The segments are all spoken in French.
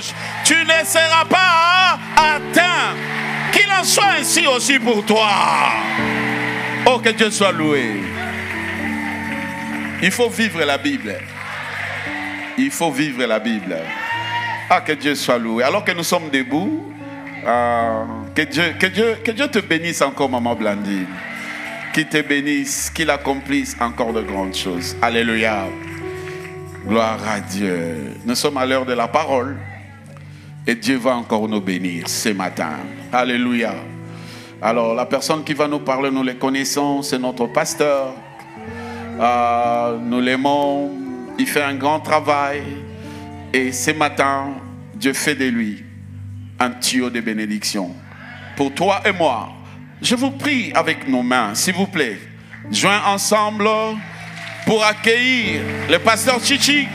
gauche, tu ne seras pas atteint. Qu'il en soit ainsi aussi pour toi. Oh, que Dieu soit loué. Il faut vivre la Bible. Il faut vivre la Bible. Ah, que Dieu soit loué. Alors que nous sommes debout, que Dieu te bénisse encore, maman Blandine. Qu'il te bénisse, qu'il accomplisse encore de grandes choses. Alléluia. Gloire à Dieu. Nous sommes à l'heure de la parole. Et Dieu va encore nous bénir ce matin. Alléluia. Alors, la personne qui va nous parler, nous le connaissons, c'est notre pasteur. Nous l'aimons. Il fait un grand travail. Et ce matin, Dieu fait de lui un tuyau de bénédiction. Pour toi et moi, je vous prie avec nos mains, s'il vous plaît, joins ensemble pour accueillir le pasteur Chichi.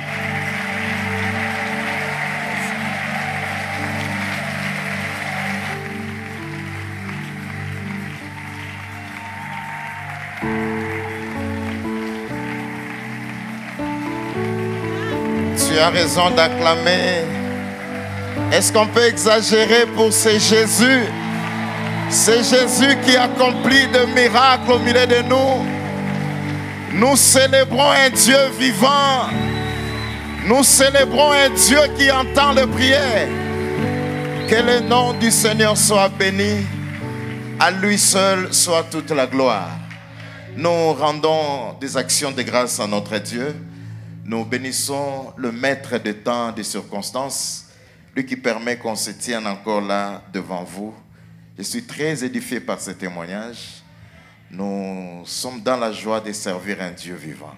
Tu as raison d'acclamer. Est-ce qu'on peut exagérer pour ce Jésus? C'est Jésus qui accomplit de miracles au milieu de nous. Nous célébrons un Dieu vivant. Nous célébrons un Dieu qui entend les prières. Que le nom du Seigneur soit béni. À lui seul soit toute la gloire. Nous rendons des actions de grâce à notre Dieu. Nous bénissons le maître des temps, des circonstances, lui qui permet qu'on se tienne encore là devant vous. Je suis très édifié par ce témoignage. Nous sommes dans la joie de servir un Dieu vivant.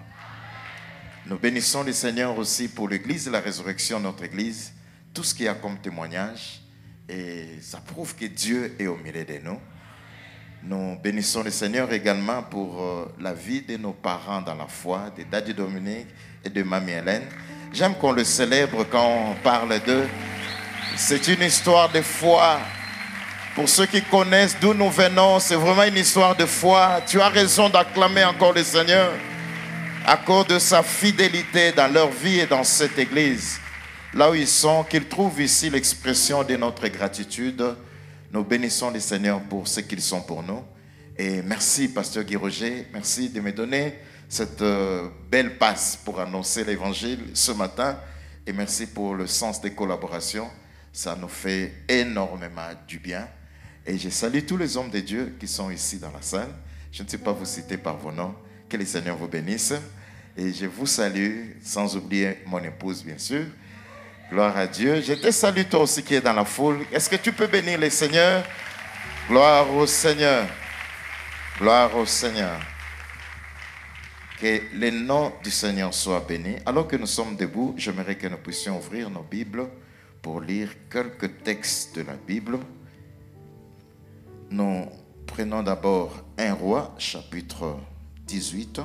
Nous bénissons le Seigneur aussi pour l'Église de la résurrection, notre Église, tout ce qu'il y a comme témoignage. Et ça prouve que Dieu est au milieu de nous. Nous bénissons le Seigneur également pour la vie de nos parents dans la foi, de Daddy Dominique et de Mamie Hélène. J'aime qu'on le célèbre quand on parle d'eux. C'est une histoire de foi. Pour ceux qui connaissent d'où nous venons, c'est vraiment une histoire de foi. Tu as raison d'acclamer encore le Seigneur à cause de sa fidélité dans leur vie et dans cette église. Là où ils sont, qu'ils trouvent ici l'expression de notre gratitude. Nous bénissons le Seigneur pour ce qu'ils sont pour nous. Et merci, Pasteur Guy Roger. Merci de me donner cette belle passe pour annoncer l'évangile ce matin. Et merci pour le sens des collaborations. Ça nous fait énormément du bien. Et je salue tous les hommes de Dieu qui sont ici dans la salle. Je ne sais pas vous citer par vos noms. Que le Seigneur vous bénisse. Et je vous salue, sans oublier mon épouse, bien sûr. Gloire à Dieu. Je te salue toi aussi qui es dans la foule. Est-ce que tu peux bénir le Seigneur? Gloire au Seigneur. Gloire au Seigneur. Que le nom du Seigneur soit béni. Alors que nous sommes debout, j'aimerais que nous puissions ouvrir nos Bibles pour lire quelques textes de la Bible. Nous prenons d'abord 1 Roi, chapitre 18.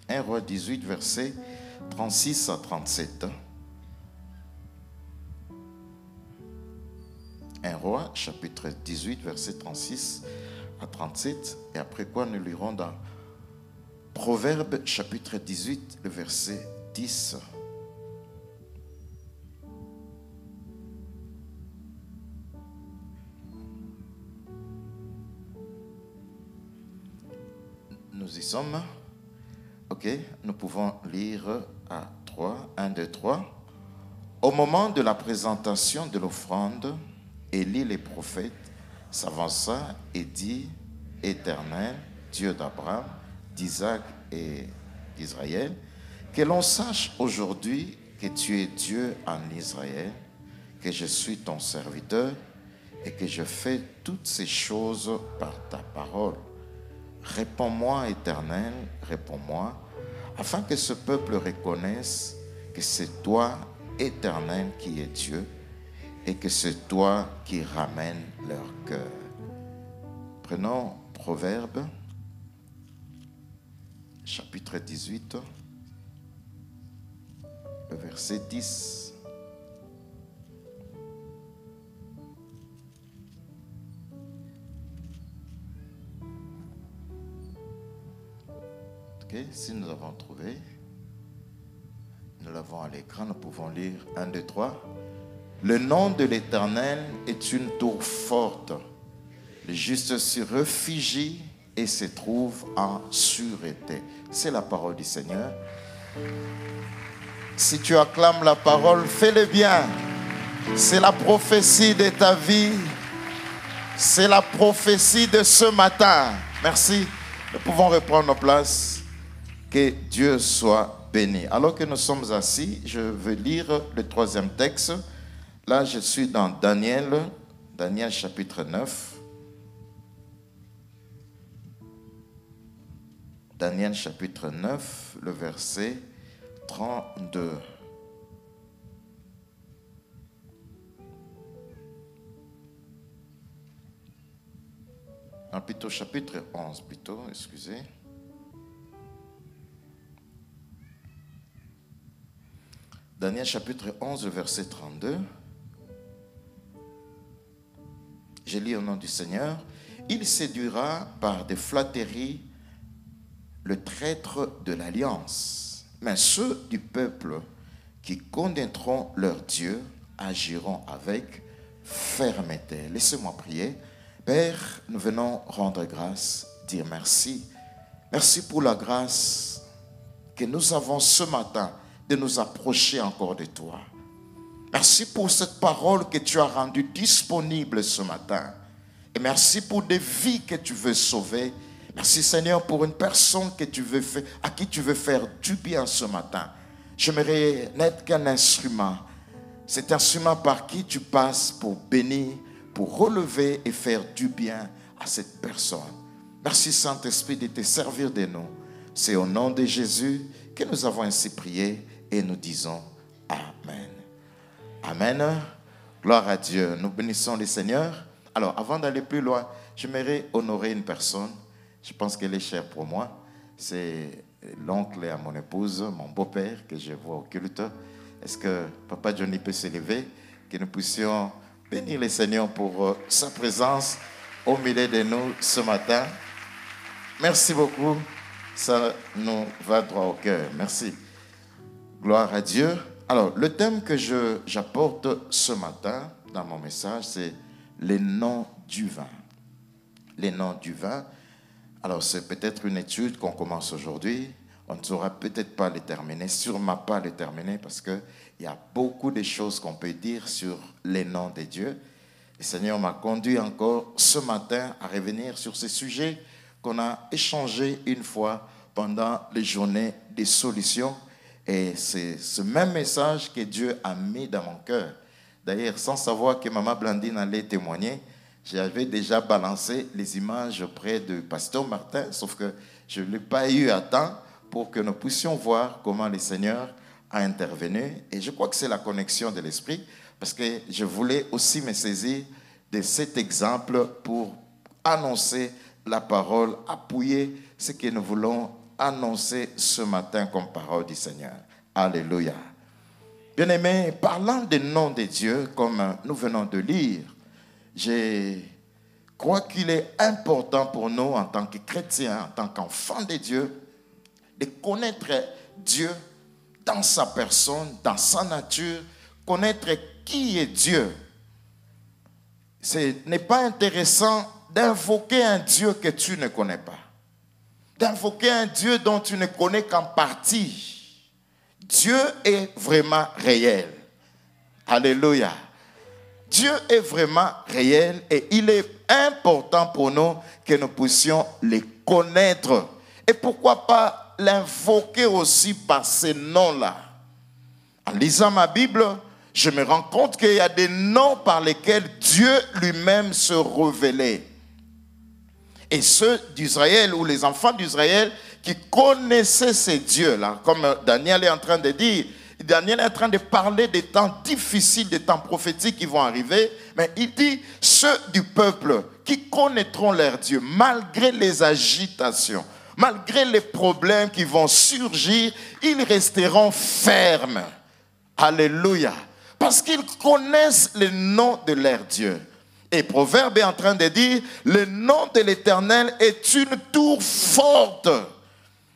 Un Roi 18, versets 36 à 37. 1 Roi, chapitre 18, versets 36 à 37. Et après quoi, nous lirons dans Proverbes, chapitre 18, le verset 10. Nous y sommes. Ok, nous pouvons lire à 3. 1, 2, 3. Au moment de la présentation de l'offrande, Élie le prophète s'avança et dit: Éternel, Dieu d'Abraham, d'Isaac et d'Israël, que l'on sache aujourd'hui que tu es Dieu en Israël, que je suis ton serviteur et que je fais toutes ces choses par ta parole. Réponds-moi, Éternel, réponds-moi, afin que ce peuple reconnaisse que c'est toi, Éternel, qui es Dieu, et que c'est toi qui ramènes leur cœur. Prenons Proverbes, chapitre 18, le verset 10. Ok, si nous avons trouvé, nous l'avons à l'écran, nous pouvons lire 1, 2, 3. Le nom de l'Éternel est une tour forte. Le juste s'y réfugie et se trouve en sûreté. C'est la parole du Seigneur. Si tu acclames la parole, fais-le bien. C'est la prophétie de ta vie. C'est la prophétie de ce matin. Merci. Nous pouvons reprendre nos places. Que Dieu soit béni. Alors que nous sommes assis, je vais lire le 3e texte. Là, je suis dans Daniel chapitre 9. Daniel chapitre 9, le verset 32. Non, plutôt chapitre 11, plutôt, excusez. Daniel chapitre 11, verset 32. Je lis au nom du Seigneur. Il séduira par des flatteries le traître de l'alliance. Mais ceux du peuple qui connaîtront leur Dieu agiront avec fermeté. Laissez-moi prier. Père, nous venons rendre grâce, dire merci. Merci pour la grâce que nous avons ce matin de nous approcher encore de toi. Merci pour cette parole que tu as rendue disponible ce matin. Et merci pour des vies que tu veux sauver. Merci Seigneur pour une personne que tu veux faire, à qui tu veux faire du bien ce matin. J'aimerais n'être qu'un instrument. Cet instrument par qui tu passes pour bénir, pour relever et faire du bien à cette personne. Merci Saint-Esprit de te servir de nous. C'est au nom de Jésus que nous avons ainsi prié et nous disons Amen. Amen. Gloire à Dieu. Nous bénissons le Seigneur. Alors, avant d'aller plus loin, j'aimerais honorer une personne. Je pense qu'elle est chère pour moi. C'est l'oncle à mon épouse, mon beau-père, que je vois au culte. Est-ce que Papa Johnny peut s'élever? Que nous puissions bénir le Seigneur pour sa présence au milieu de nous ce matin. Merci beaucoup. Ça nous va droit au cœur. Merci. Gloire à Dieu. Alors, le thème que j'apporte ce matin dans mon message, c'est les noms du vin. Les noms du vin. Alors, c'est peut-être une étude qu'on commence aujourd'hui. On ne saura peut-être pas les terminer, sûrement pas les terminer, parce qu'il y a beaucoup de choses qu'on peut dire sur les noms de Dieu. Le Seigneur m'a conduit encore ce matin à revenir sur ces sujets qu'on a échangés une fois pendant les journées des solutions. Et c'est ce même message que Dieu a mis dans mon cœur. D'ailleurs, sans savoir que Maman Blandine allait témoigner, j'avais déjà balancé les images auprès de Pasteur Martin, sauf que je ne l'ai pas eu à temps pour que nous puissions voir comment le Seigneur a intervenu. Et je crois que c'est la connexion de l'Esprit, parce que je voulais aussi me saisir de cet exemple pour annoncer la parole, appuyer ce que nous voulons annoncer ce matin comme parole du Seigneur. Alléluia. Bien-aimés, parlant des noms de Dieu, comme nous venons de lire, je crois qu'il est important pour nous en tant que chrétiens, en tant qu'enfants de Dieu, de connaître Dieu dans sa personne, dans sa nature, connaître qui est Dieu. Ce n'est pas intéressant d'invoquer un Dieu que tu ne connais pas, d'invoquer un Dieu dont tu ne connais qu'en partie. Dieu est vraiment réel. Alléluia. Dieu est vraiment réel et il est important pour nous que nous puissions les connaître. Et pourquoi pas l'invoquer aussi par ces noms-là. En lisant ma Bible, je me rends compte qu'il y a des noms par lesquels Dieu lui-même se révélait. Et ceux d'Israël ou les enfants d'Israël qui connaissaient ces dieux-là, comme Daniel est en train de dire, Daniel est en train de parler des temps difficiles, des temps prophétiques qui vont arriver, mais il dit, ceux du peuple qui connaîtront leur Dieu, malgré les agitations, malgré les problèmes qui vont surgir, ils resteront fermes. Alléluia. Parce qu'ils connaissent le nom de leur Dieu. Et Proverbe est en train de dire, le nom de l'Éternel est une tour forte.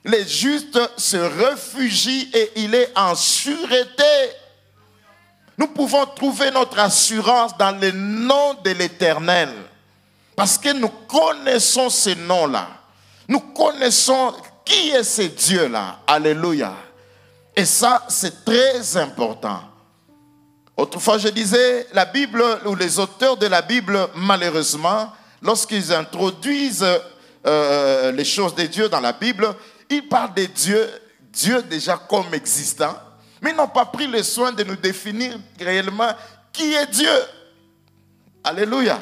les justes se réfugient et il est en sûreté. Nous pouvons trouver notre assurance dans le nom de l'Éternel. Parce que nous connaissons ces noms-là. Nous connaissons qui est ce Dieu-là. Alléluia. Et ça, c'est très important. Autrefois, je disais, la Bible, ou les auteurs de la Bible, malheureusement, lorsqu'ils introduisent les choses de Dieu dans la Bible, ils parlent de Dieu déjà comme existant, mais ils n'ont pas pris le soin de nous définir réellement qui est Dieu. Alléluia.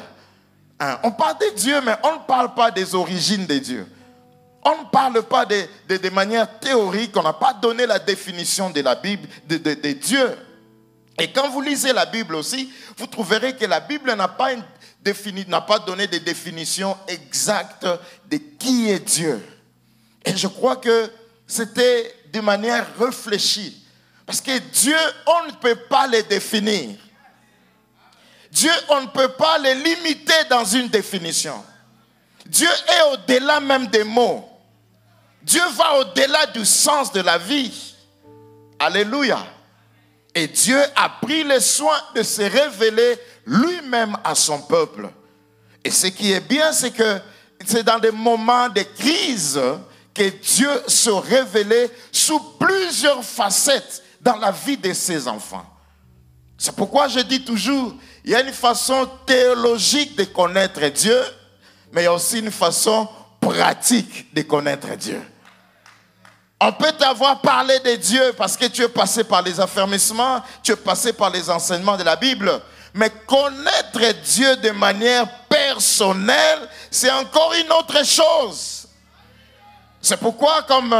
On parle de Dieu, mais on ne parle pas des origines de Dieu. On ne parle pas de manière théorique, on n'a pas donné la définition de la Bible, de Dieu. Et quand vous lisez la Bible aussi, vous trouverez que la Bible n'a pas donné de définition exacte de qui est Dieu. Et je crois que c'était de manière réfléchie. Parce que Dieu, on ne peut pas le définir. Dieu, on ne peut pas le limiter dans une définition. Dieu est au-delà même des mots. Dieu va au-delà du sens de la vie. Alléluia. Et Dieu a pris le soin de se révéler lui-même à son peuple. Et ce qui est bien, c'est que c'est dans des moments de crise que Dieu se révélait sous plusieurs facettes dans la vie de ses enfants. C'est pourquoi je dis toujours, il y a une façon théologique de connaître Dieu, mais il y a aussi une façon pratique de connaître Dieu. On peut t'avoir parlé de Dieu parce que tu es passé par les affermissements, tu es passé par les enseignements de la Bible. Mais connaître Dieu de manière personnelle, c'est encore une autre chose. C'est pourquoi, comme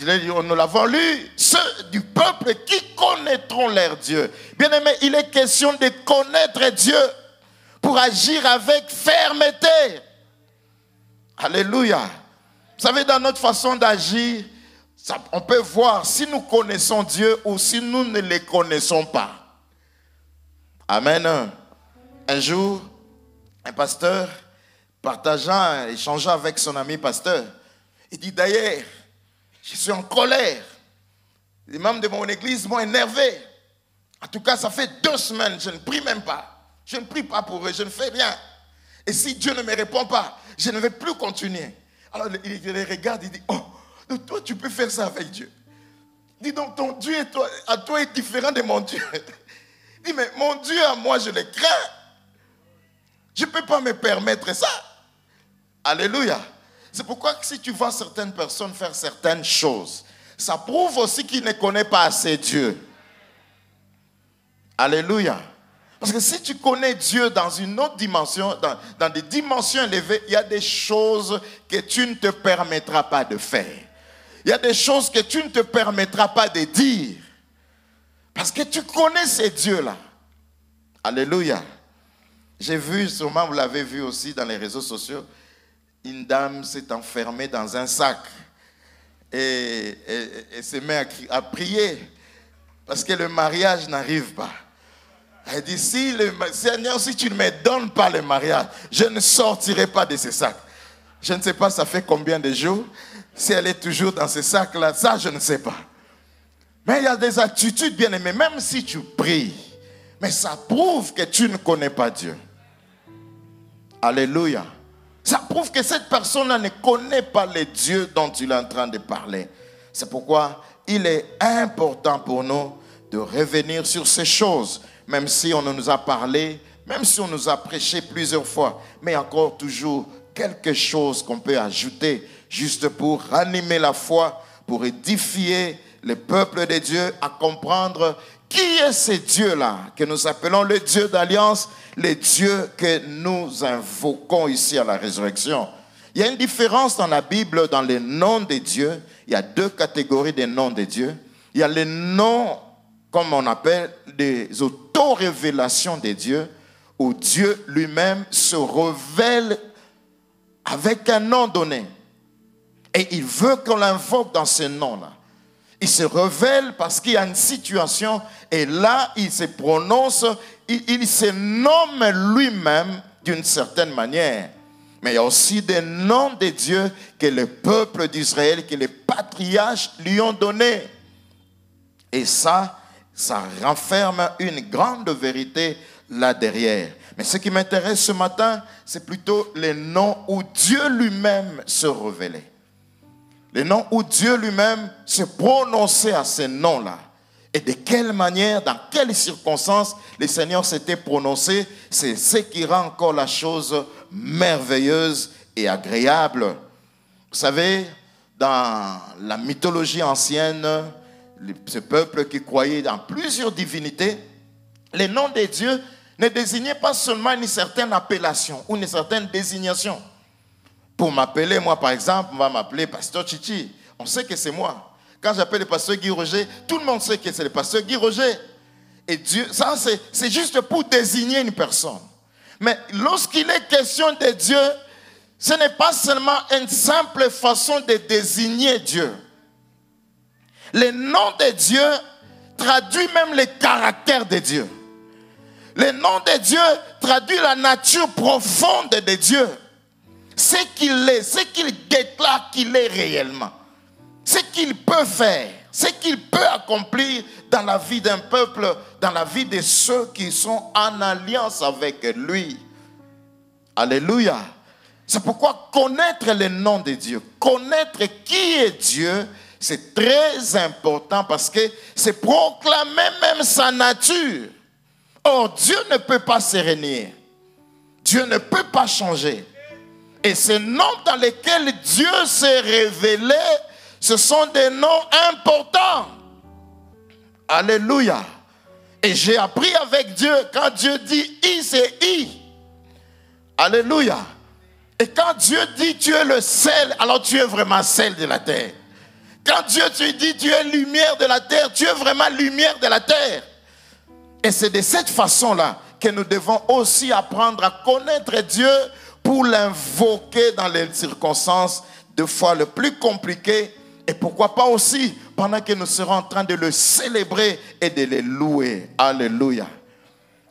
nous l'avons lu, ceux du peuple qui connaîtront leur Dieu. Bien aimé, il est question de connaître Dieu pour agir avec fermeté. Alléluia. Vous savez, dans notre façon d'agir, on peut voir si nous connaissons Dieu ou si nous ne le connaissons pas. Amen. Un jour, un pasteur, partageant, échangeant avec son ami pasteur, il dit d'ailleurs, je suis en colère. Les membres de mon église m'ont énervé. En tout cas, ça fait 2 semaines, je ne prie même pas. Je ne prie pas pour eux, je ne fais rien. Et si Dieu ne me répond pas, je ne vais plus continuer. Alors il les regarde, il dit, oh, donc toi tu peux faire ça avec Dieu. Dis donc ton Dieu à toi est différent de mon Dieu. Dis mais mon Dieu à moi je le crains. Je ne peux pas me permettre ça. Alléluia. C'est pourquoi si tu vois certaines personnes faire certaines choses, ça prouve aussi qu'ils ne connaissent pas assez Dieu. Alléluia. Parce que si tu connais Dieu dans une autre dimension, dans des dimensions élevées, il y a des choses que tu ne te permettras pas de faire. Il y a des choses que tu ne te permettras pas de dire. Parce que tu connais ces dieux-là. Alléluia. J'ai vu, sûrement vous l'avez vu aussi dans les réseaux sociaux, une dame s'est enfermée dans un sac et s'est mise à prier parce que le mariage n'arrive pas. Elle dit, Seigneur, si tu ne me donnes pas le mariage, je ne sortirai pas de ce sac. Je ne sais pas ça fait combien de jours. Si elle est toujours dans ce sac-là, ça je ne sais pas. Mais il y a des attitudes bien aimées, même si tu pries, mais ça prouve que tu ne connais pas Dieu. Alléluia. Ça prouve que cette personne-là ne connaît pas le Dieu dont il est en train de parler. C'est pourquoi il est important pour nous de revenir sur ces choses, même si on nous a parlé, même si on nous a prêché plusieurs fois, mais encore toujours quelque chose qu'on peut ajouter juste pour ranimer la foi, pour édifier le peuple de Dieu à comprendre qui est ce Dieu-là que nous appelons le Dieu d'alliance, le Dieu que nous invoquons ici à la résurrection. Il y a une différence dans la Bible, dans les noms de Dieu. Il y a 2 catégories de noms de Dieu. Il y a les noms, comme on appelle, des auto-révélations de Dieu, où Dieu lui-même se révèle avec un nom donné. Et il veut qu'on l'invoque dans ce nom-là. Il se révèle parce qu'il y a une situation et là, il se prononce, il se nomme lui-même d'une certaine manière. Mais il y a aussi des noms de Dieu que le peuple d'Israël, que les patriarches lui ont donnés. Et ça renferme une grande vérité là derrière. Mais ce qui m'intéresse ce matin, c'est plutôt les noms où Dieu lui-même se révélait. Les noms où Dieu lui-même se prononçait à ces noms-là. Et de quelle manière, dans quelles circonstances le Seigneur s'était prononcé, c'est ce qui rend encore la chose merveilleuse et agréable. Vous savez, dans la mythologie ancienne, ce peuple qui croyait dans plusieurs divinités, les noms de Dieu ne désignaient pas seulement une certaine appellation ou une certaine désignation. Pour m'appeler, moi par exemple, on va m'appeler Pasteur Chichi. On sait que c'est moi. Quand j'appelle le pasteur Guy Roger, tout le monde sait que c'est le pasteur Guy Roger. Et Dieu, ça c'est juste pour désigner une personne. Mais lorsqu'il est question de Dieu, ce n'est pas seulement une simple façon de désigner Dieu. Le nom de Dieu traduit même le caractère de Dieu. Le nom de Dieu traduit la nature profonde de Dieu. Ce qu'il est, ce qu'il déclare qu'il est réellement. Ce qu'il peut faire, ce qu'il peut accomplir dans la vie d'un peuple, dans la vie de ceux qui sont en alliance avec lui. Alléluia. C'est pourquoi connaître le nom de Dieu, connaître qui est Dieu, c'est très important parce que c'est proclamer même sa nature. Or, Dieu ne peut pas se renier. Dieu ne peut pas changer. Et ces noms dans lesquels Dieu s'est révélé, ce sont des noms importants. Alléluia. Et j'ai appris avec Dieu, quand Dieu dit I, c'est I. Alléluia. Et quand Dieu dit tu es le sel, alors tu es vraiment sel de la terre. Quand Dieu te dit tu es lumière de la terre, tu es vraiment lumière de la terre. Et c'est de cette façon-là que nous devons aussi apprendre à connaître Dieu pour l'invoquer dans les circonstances de fois les plus compliquées. Et pourquoi pas aussi pendant que nous serons en train de le célébrer et de le louer. Alléluia.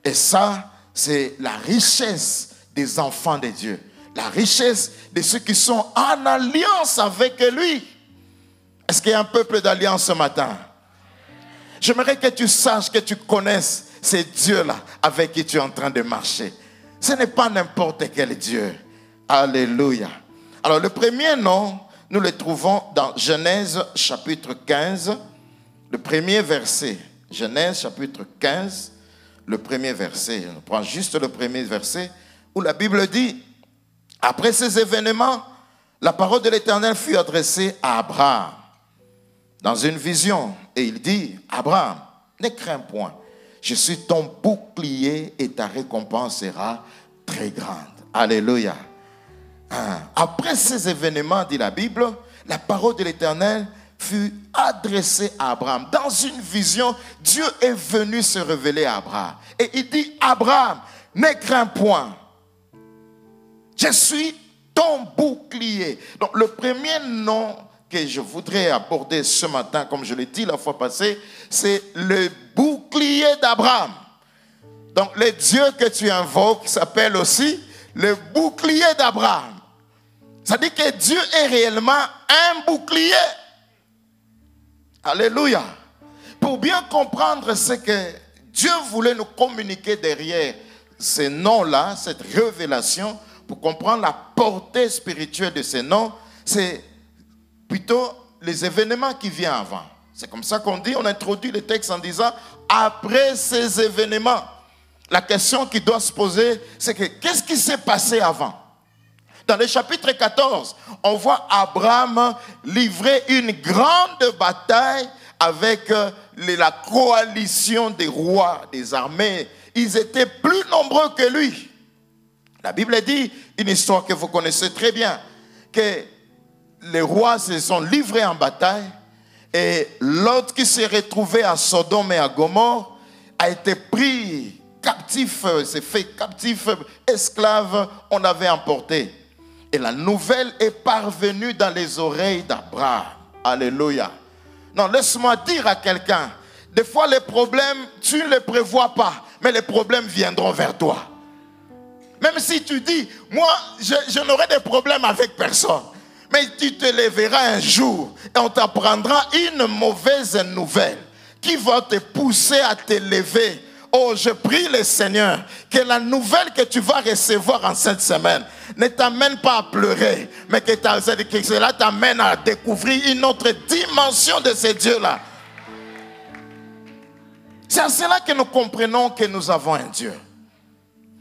Et ça, c'est la richesse des enfants de Dieu. La richesse de ceux qui sont en alliance avec lui. Est-ce qu'il y a un peuple d'alliance ce matin? J'aimerais que tu saches, que tu connaisses ces dieux-là avec qui tu es en train de marcher. Ce n'est pas n'importe quel Dieu. Alléluia. Alors le premier nom, nous le trouvons dans Genèse chapitre 15, le premier verset. Genèse chapitre 15, le premier verset. On prend juste le premier verset où la Bible dit, après ces événements, la parole de l'Éternel fut adressée à Abraham dans une vision. Et il dit, Abraham, ne crains point. Je suis ton bouclier et ta récompense sera très grande. Alléluia. Après ces événements, dit la Bible, la parole de l'Éternel fut adressée à Abraham. Dans une vision, Dieu est venu se révéler à Abraham. Et il dit, Abraham, ne crains point. Je suis ton bouclier. Donc le premier nom que je voudrais aborder ce matin, comme je l'ai dit la fois passée, c'est le bouclier d'Abraham. Donc le Dieu que tu invoques s'appelle aussi le bouclier d'Abraham. Ça dit que Dieu est réellement un bouclier. Alléluia. Pour bien comprendre ce que Dieu voulait nous communiquer derrière ces noms-là, cette révélation, pour comprendre la portée spirituelle de ces noms, c'est plutôt les événements qui viennent avant. C'est comme ça qu'on dit, on introduit le texte en disant, après ces événements. La question qui doit se poser, c'est que qu'est-ce qui s'est passé avant? Dans le chapitre 14, on voit Abraham livrer une grande bataille avec la coalition des rois, des armées. Ils étaient plus nombreux que lui. La Bible dit, une histoire que vous connaissez très bien, que les rois se sont livrés en bataille et l'autre qui s'est retrouvé à Sodome et à Gomorrhe a été pris captif, s'est fait captif, esclave, on l'avait emporté. Et la nouvelle est parvenue dans les oreilles d'Abraham. Alléluia. Non, laisse-moi dire à quelqu'un, des fois les problèmes, tu ne les prévois pas, mais les problèmes viendront vers toi. Même si tu dis, moi, je n'aurai des problèmes avec personne. Mais tu te lèveras un jour et on t'apprendra une mauvaise nouvelle qui va te pousser à te lever. Oh, je prie le Seigneur que la nouvelle que tu vas recevoir en cette semaine ne t'amène pas à pleurer, mais que cela t'amène à découvrir une autre dimension de ce Dieu-là. C'est à cela que nous comprenons que nous avons un Dieu.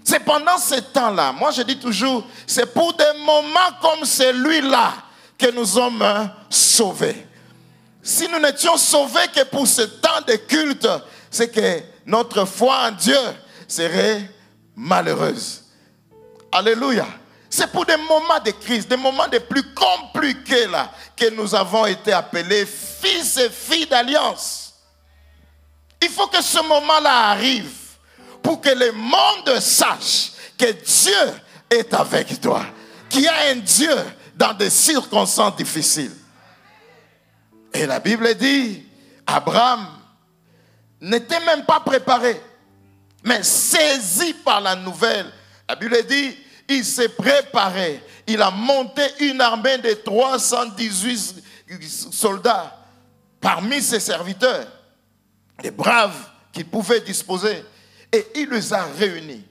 C'est pendant ce temps-là, moi je dis toujours, c'est pour des moments comme celui-là que nous sommes sauvés. Si nous n'étions sauvés que pour ce temps de culte, c'est que notre foi en Dieu serait malheureuse. Alléluia. C'est pour des moments de crise, des moments de plus compliqués là, que nous avons été appelés fils et filles d'alliance. Il faut que ce moment-là arrive pour que le monde sache que Dieu est avec toi, qu'il y a un Dieu dans des circonstances difficiles. Et la Bible dit, Abraham n'était même pas préparé, mais saisi par la nouvelle. La Bible dit, il s'est préparé. Il a monté une armée de 318 soldats parmi ses serviteurs, des braves qu'il pouvait disposer. Et il les a réunis.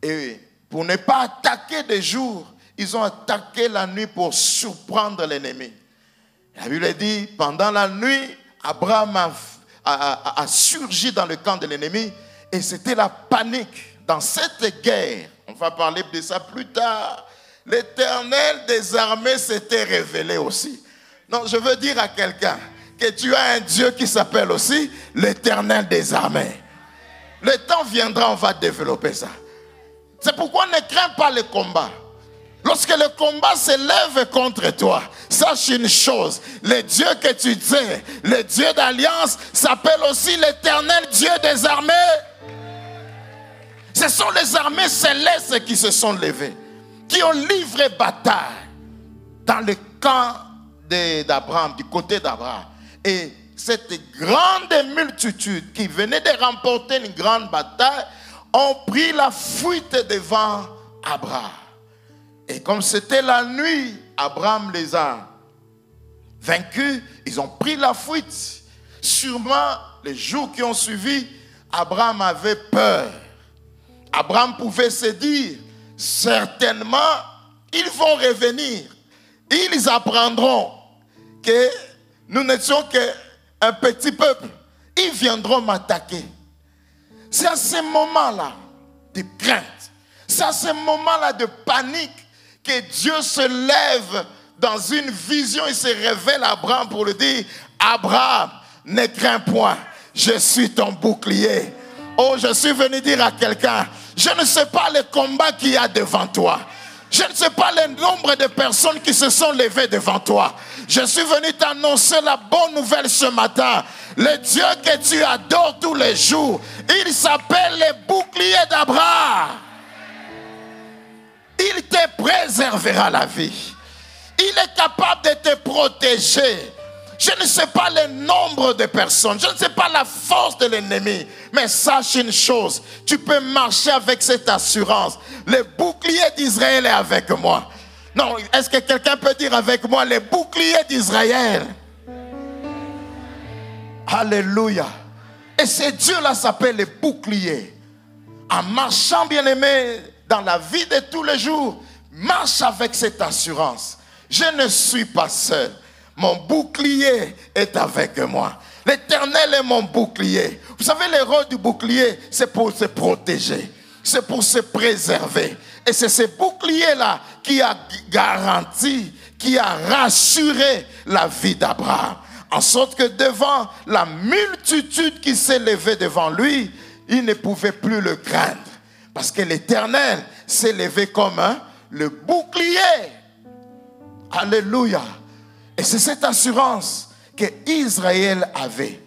Et pour ne pas attaquer de jour, ils ont attaqué la nuit pour surprendre l'ennemi. La Bible dit, pendant la nuit, Abraham a surgi dans le camp de l'ennemi et c'était la panique. Dans cette guerre, on va parler de ça plus tard, l'Éternel des armées s'était révélé aussi. Non, je veux dire à quelqu'un que tu as un Dieu qui s'appelle aussi l'Éternel des armées. Le temps viendra, on va développer ça. C'est pourquoi ne crains pas le combat. Lorsque le combat s'élève contre toi, sache une chose, le Dieu que tu dis, le Dieu d'alliance, s'appelle aussi l'Éternel Dieu des armées. Ce sont les armées célestes qui se sont levées, qui ont livré bataille dans le camp d'Abraham, du côté d'Abraham. Et cette grande multitude qui venait de remporter une grande bataille ont pris la fuite devant Abraham. Et comme c'était la nuit, Abraham les a vaincus, ils ont pris la fuite. Sûrement, les jours qui ont suivi, Abraham avait peur. Abraham pouvait se dire, certainement, ils vont revenir. Ils apprendront que nous n'étions qu'un petit peuple. Ils viendront m'attaquer. C'est à ce moment-là de crainte, c'est à ce moment-là de panique que Dieu se lève dans une vision et se révèle à Abraham pour lui dire, Abraham, ne crains point, je suis ton bouclier. Oh, je suis venu dire à quelqu'un, je ne sais pas le combat qu'il y a devant toi. Je ne sais pas le nombre de personnes qui se sont levées devant toi. Je suis venu t'annoncer la bonne nouvelle ce matin. Le Dieu que tu adores tous les jours, il s'appelle le bouclier d'Abraham. Il te préservera la vie. Il est capable de te protéger. Je ne sais pas le nombre de personnes, je ne sais pas la force de l'ennemi, mais sache une chose, tu peux marcher avec cette assurance. Le bouclier d'Israël est avec moi. Non, est-ce que quelqu'un peut dire avec moi, le bouclier d'Israël? Alléluia. Et ce Dieu-là s'appelle le bouclier. En marchant, bien-aimé, dans la vie de tous les jours, marche avec cette assurance. Je ne suis pas seul. Mon bouclier est avec moi. L'Éternel est mon bouclier. Vous savez, le rôle du bouclier, c'est pour se protéger. C'est pour se préserver. Et c'est ce bouclier-là qui a garanti, qui a rassuré la vie d'Abraham. En sorte que devant la multitude qui s'est levée devant lui, il ne pouvait plus le craindre. Parce que l'Éternel s'est levé comme le bouclier. Alléluia. Et c'est cette assurance que Israël avait.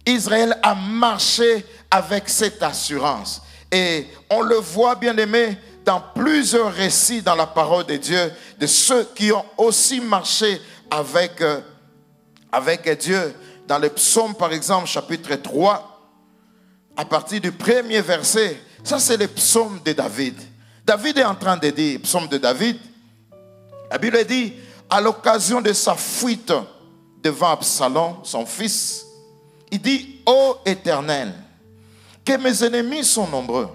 Israël a marché avec cette assurance. Et on le voit, bien aimé, dans plusieurs récits dans la parole de Dieu, de ceux qui ont aussi marché avec Dieu. Dans le psaume, par exemple, chapitre 3, à partir du premier verset, ça c'est le psaume de David. David est en train de dire, psaume de David, la Bible dit, à l'occasion de sa fuite devant Absalom, son fils, il dit, ô Éternel, que mes ennemis sont nombreux,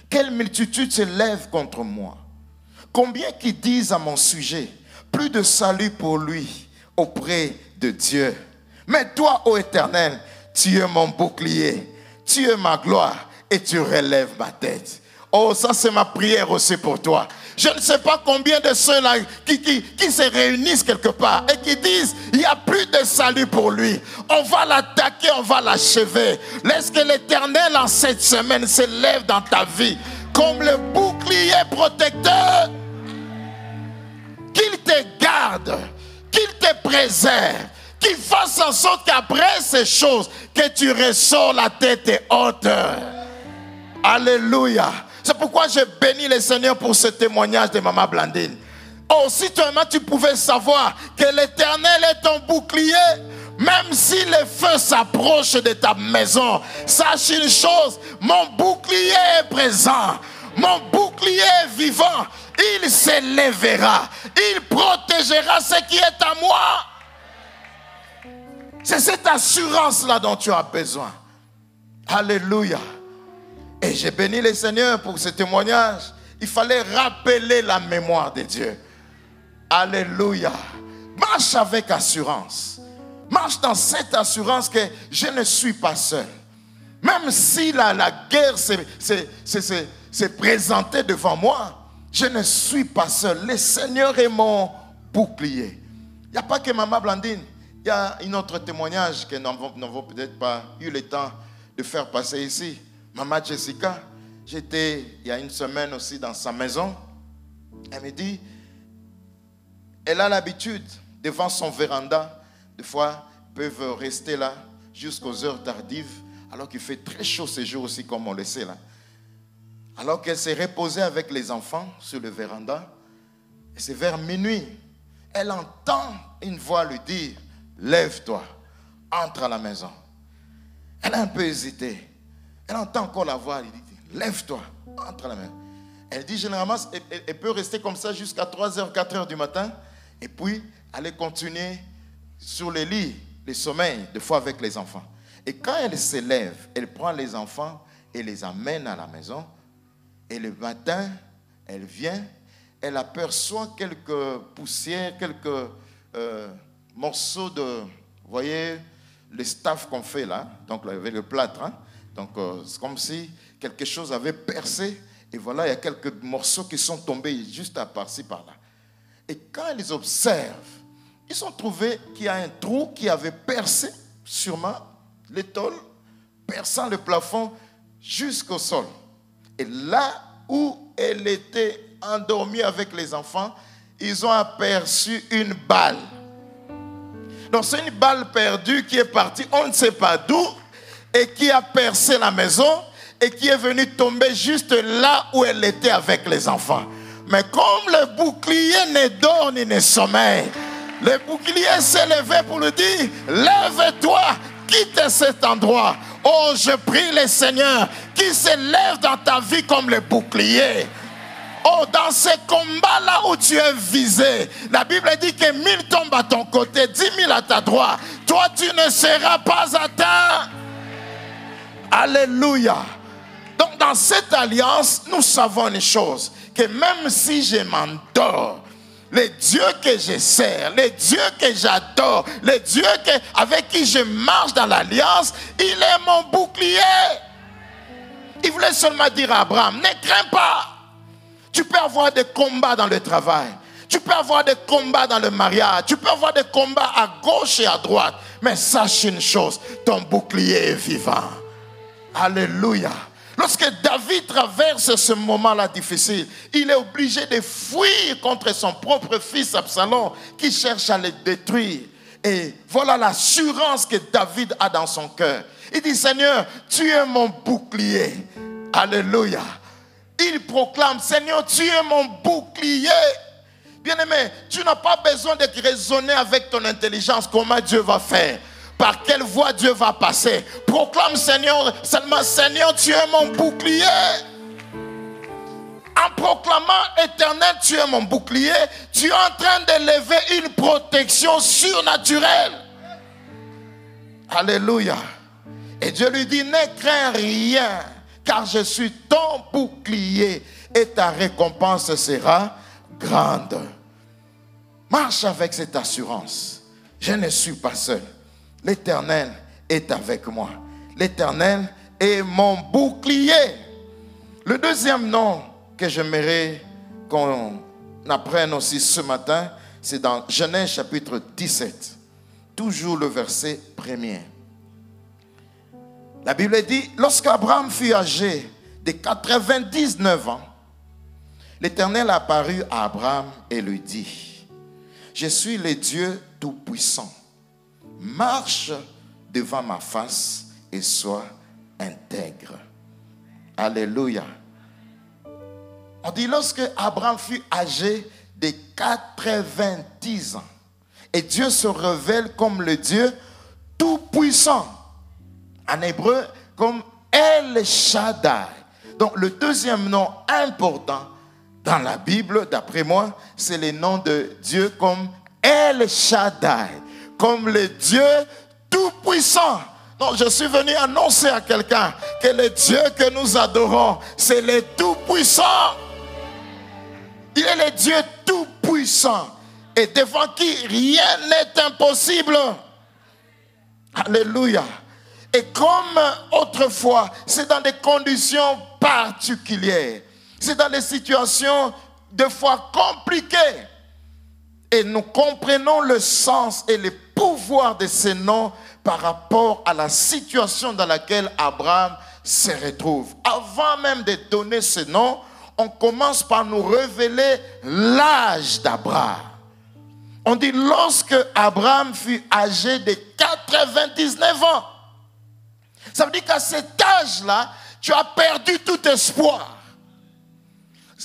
quelle multitude se lève contre moi. Combien qui disent à mon sujet, plus de salut pour lui auprès de Dieu. Mais toi, ô Éternel, tu es mon bouclier, tu es ma gloire et tu relèves ma tête. Oh, ça c'est ma prière aussi pour toi. Je ne sais pas combien de ceux-là qui se réunissent quelque part et qui disent, il n'y a plus de salut pour lui. On va l'attaquer, on va l'achever. Laisse que l'Éternel en cette semaine se lève dans ta vie comme le bouclier protecteur. Qu'il te garde, qu'il te préserve, qu'il fasse en sorte qu'après ces choses, que tu ressors la tête haute. Alléluia. C'est pourquoi je bénis le Seigneur pour ce témoignage de Maman Blandine. Oh, si toi-même tu pouvais savoir que l'Éternel est ton bouclier, même si le feu s'approche de ta maison, sache une chose, mon bouclier est présent, mon bouclier est vivant, il s'élèvera, il protégera ce qui est à moi. C'est cette assurance-là dont tu as besoin. Alléluia. Et j'ai béni le Seigneur pour ce témoignage. Il fallait rappeler la mémoire de Dieu. Alléluia. Marche avec assurance. Marche dans cette assurance que je ne suis pas seul. Même si la guerre s'est présentée devant moi, je ne suis pas seul. Le Seigneur est mon bouclier. Il n'y a pas que Maman Blandine. Il y a un autre témoignage que nous n'avons peut-être pas eu le temps de faire passer ici. Maman Jessica, j'étais il y a une semaine aussi dans sa maison. Elle me dit, elle a l'habitude, devant son véranda, des fois, peuvent rester là jusqu'aux heures tardives, alors qu'il fait très chaud ces jours aussi, comme on le sait là. Alors qu'elle s'est reposée avec les enfants sur le véranda, et c'est vers minuit, elle entend une voix lui dire, lève-toi, entre à la maison. Elle a un peu hésité. Elle entend encore la voix, elle dit, lève-toi, entre à la maison. Elle dit généralement, elle peut rester comme ça jusqu'à 3h, 4h du matin, et puis aller continuer sur les lits, le sommeil, des fois avec les enfants. Et quand elle se lève, elle prend les enfants et les amène à la maison. Et le matin, elle vient, elle aperçoit quelques poussières, quelques morceaux de, vous voyez, le staff qu'on fait là, donc avec le plâtre, hein? Donc c'est comme si quelque chose avait percé, et voilà, il y a quelques morceaux qui sont tombés juste à par-ci, par-là. Et quand ils observent, ils ont trouvé qu'il y a un trou qui avait percé, sûrement, les tôles, perçant le plafond jusqu'au sol. Et là où elle était endormie avec les enfants, ils ont aperçu une balle. Donc c'est une balle perdue qui est partie, on ne sait pas d'où, et qui a percé la maison, et qui est venue tomber juste là où elle était avec les enfants. Mais comme le bouclier ne dort ni ne sommeille, le bouclier s'est levé pour lui dire, lève-toi, quitte cet endroit. Oh, je prie le Seigneur qui se lève dans ta vie comme le bouclier. Oh, dans ces combats-là où tu es visé, la Bible dit que 1000 tombent à ton côté, 10 000 à ta droite. Toi, tu ne seras pas atteint. Alléluia. Donc, dans cette alliance, nous savons une chose, que même si je m'endors, le Dieu que je sers, le Dieu que j'adore, le Dieu avec qui je marche dans l'alliance, il est mon bouclier. Il voulait seulement dire à Abraham, ne crains pas. Tu peux avoir des combats dans le travail. Tu peux avoir des combats dans le mariage. Tu peux avoir des combats à gauche et à droite. Mais sache une chose, ton bouclier est vivant. Alléluia. Lorsque David traverse ce moment-là difficile, il est obligé de fuir contre son propre fils Absalom qui cherche à le détruire. Et voilà l'assurance que David a dans son cœur. Il dit, Seigneur, tu es mon bouclier. Alléluia. Il proclame, Seigneur, tu es mon bouclier. Bien-aimé, tu n'as pas besoin d'être raisonné avec ton intelligence comment Dieu va faire. Par quelle voie Dieu va passer. Proclame, Seigneur, seulement, Seigneur, tu es mon bouclier. En proclamant Éternel, tu es mon bouclier, tu es en train d'élever une protection surnaturelle. Alléluia. Et Dieu lui dit, ne crains rien, car je suis ton bouclier et ta récompense sera grande. Marche avec cette assurance. Je ne suis pas seul. L'Éternel est avec moi. L'Éternel est mon bouclier. Le deuxième nom que j'aimerais qu'on apprenne aussi ce matin, c'est dans Genèse chapitre 17. Toujours le verset 1er. La Bible dit, lorsqu'Abraham fut âgé de 99 ans, l'Éternel apparut à Abraham et lui dit, je suis le Dieu Tout-Puissant. Marche devant ma face et sois intègre. Alléluia. On dit lorsque Abraham fut âgé de 90 ans, et Dieu se révèle comme le Dieu Tout-Puissant. En hébreu, comme El Shaddai. Donc le deuxième nom important dans la Bible, d'après moi, c'est le nom de Dieu comme El Shaddai, comme le Dieu Tout-Puissant. Donc je suis venu annoncer à quelqu'un que le Dieu que nous adorons, c'est le Tout-Puissant. Il est le Dieu Tout-Puissant et devant qui rien n'est impossible. Alléluia. Et comme autrefois, c'est dans des conditions particulières. C'est dans des situations de fois compliquées. Et nous comprenons le sens et le pouvoir de ces noms par rapport à la situation dans laquelle Abraham se retrouve. Avant même de donner ce nom, on commence par nous révéler l'âge d'Abraham. On dit lorsque Abraham fut âgé de 99 ans. Ça veut dire qu'à cet âge-là, tu as perdu tout espoir.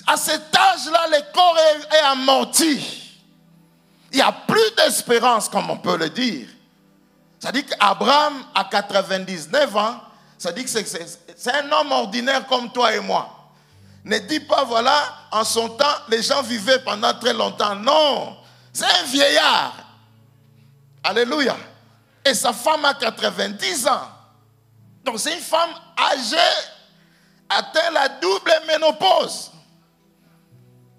À cet âge-là, le corps est amorti. Il n'y a plus d'espérance, comme on peut le dire. Ça dit qu'Abraham, à 99 ans, ça dit que c'est un homme ordinaire comme toi et moi. Ne dis pas, voilà, en son temps, les gens vivaient pendant très longtemps. Non, c'est un vieillard. Alléluia. Et sa femme a 90 ans. Donc c'est une femme âgée, atteint la double ménopause.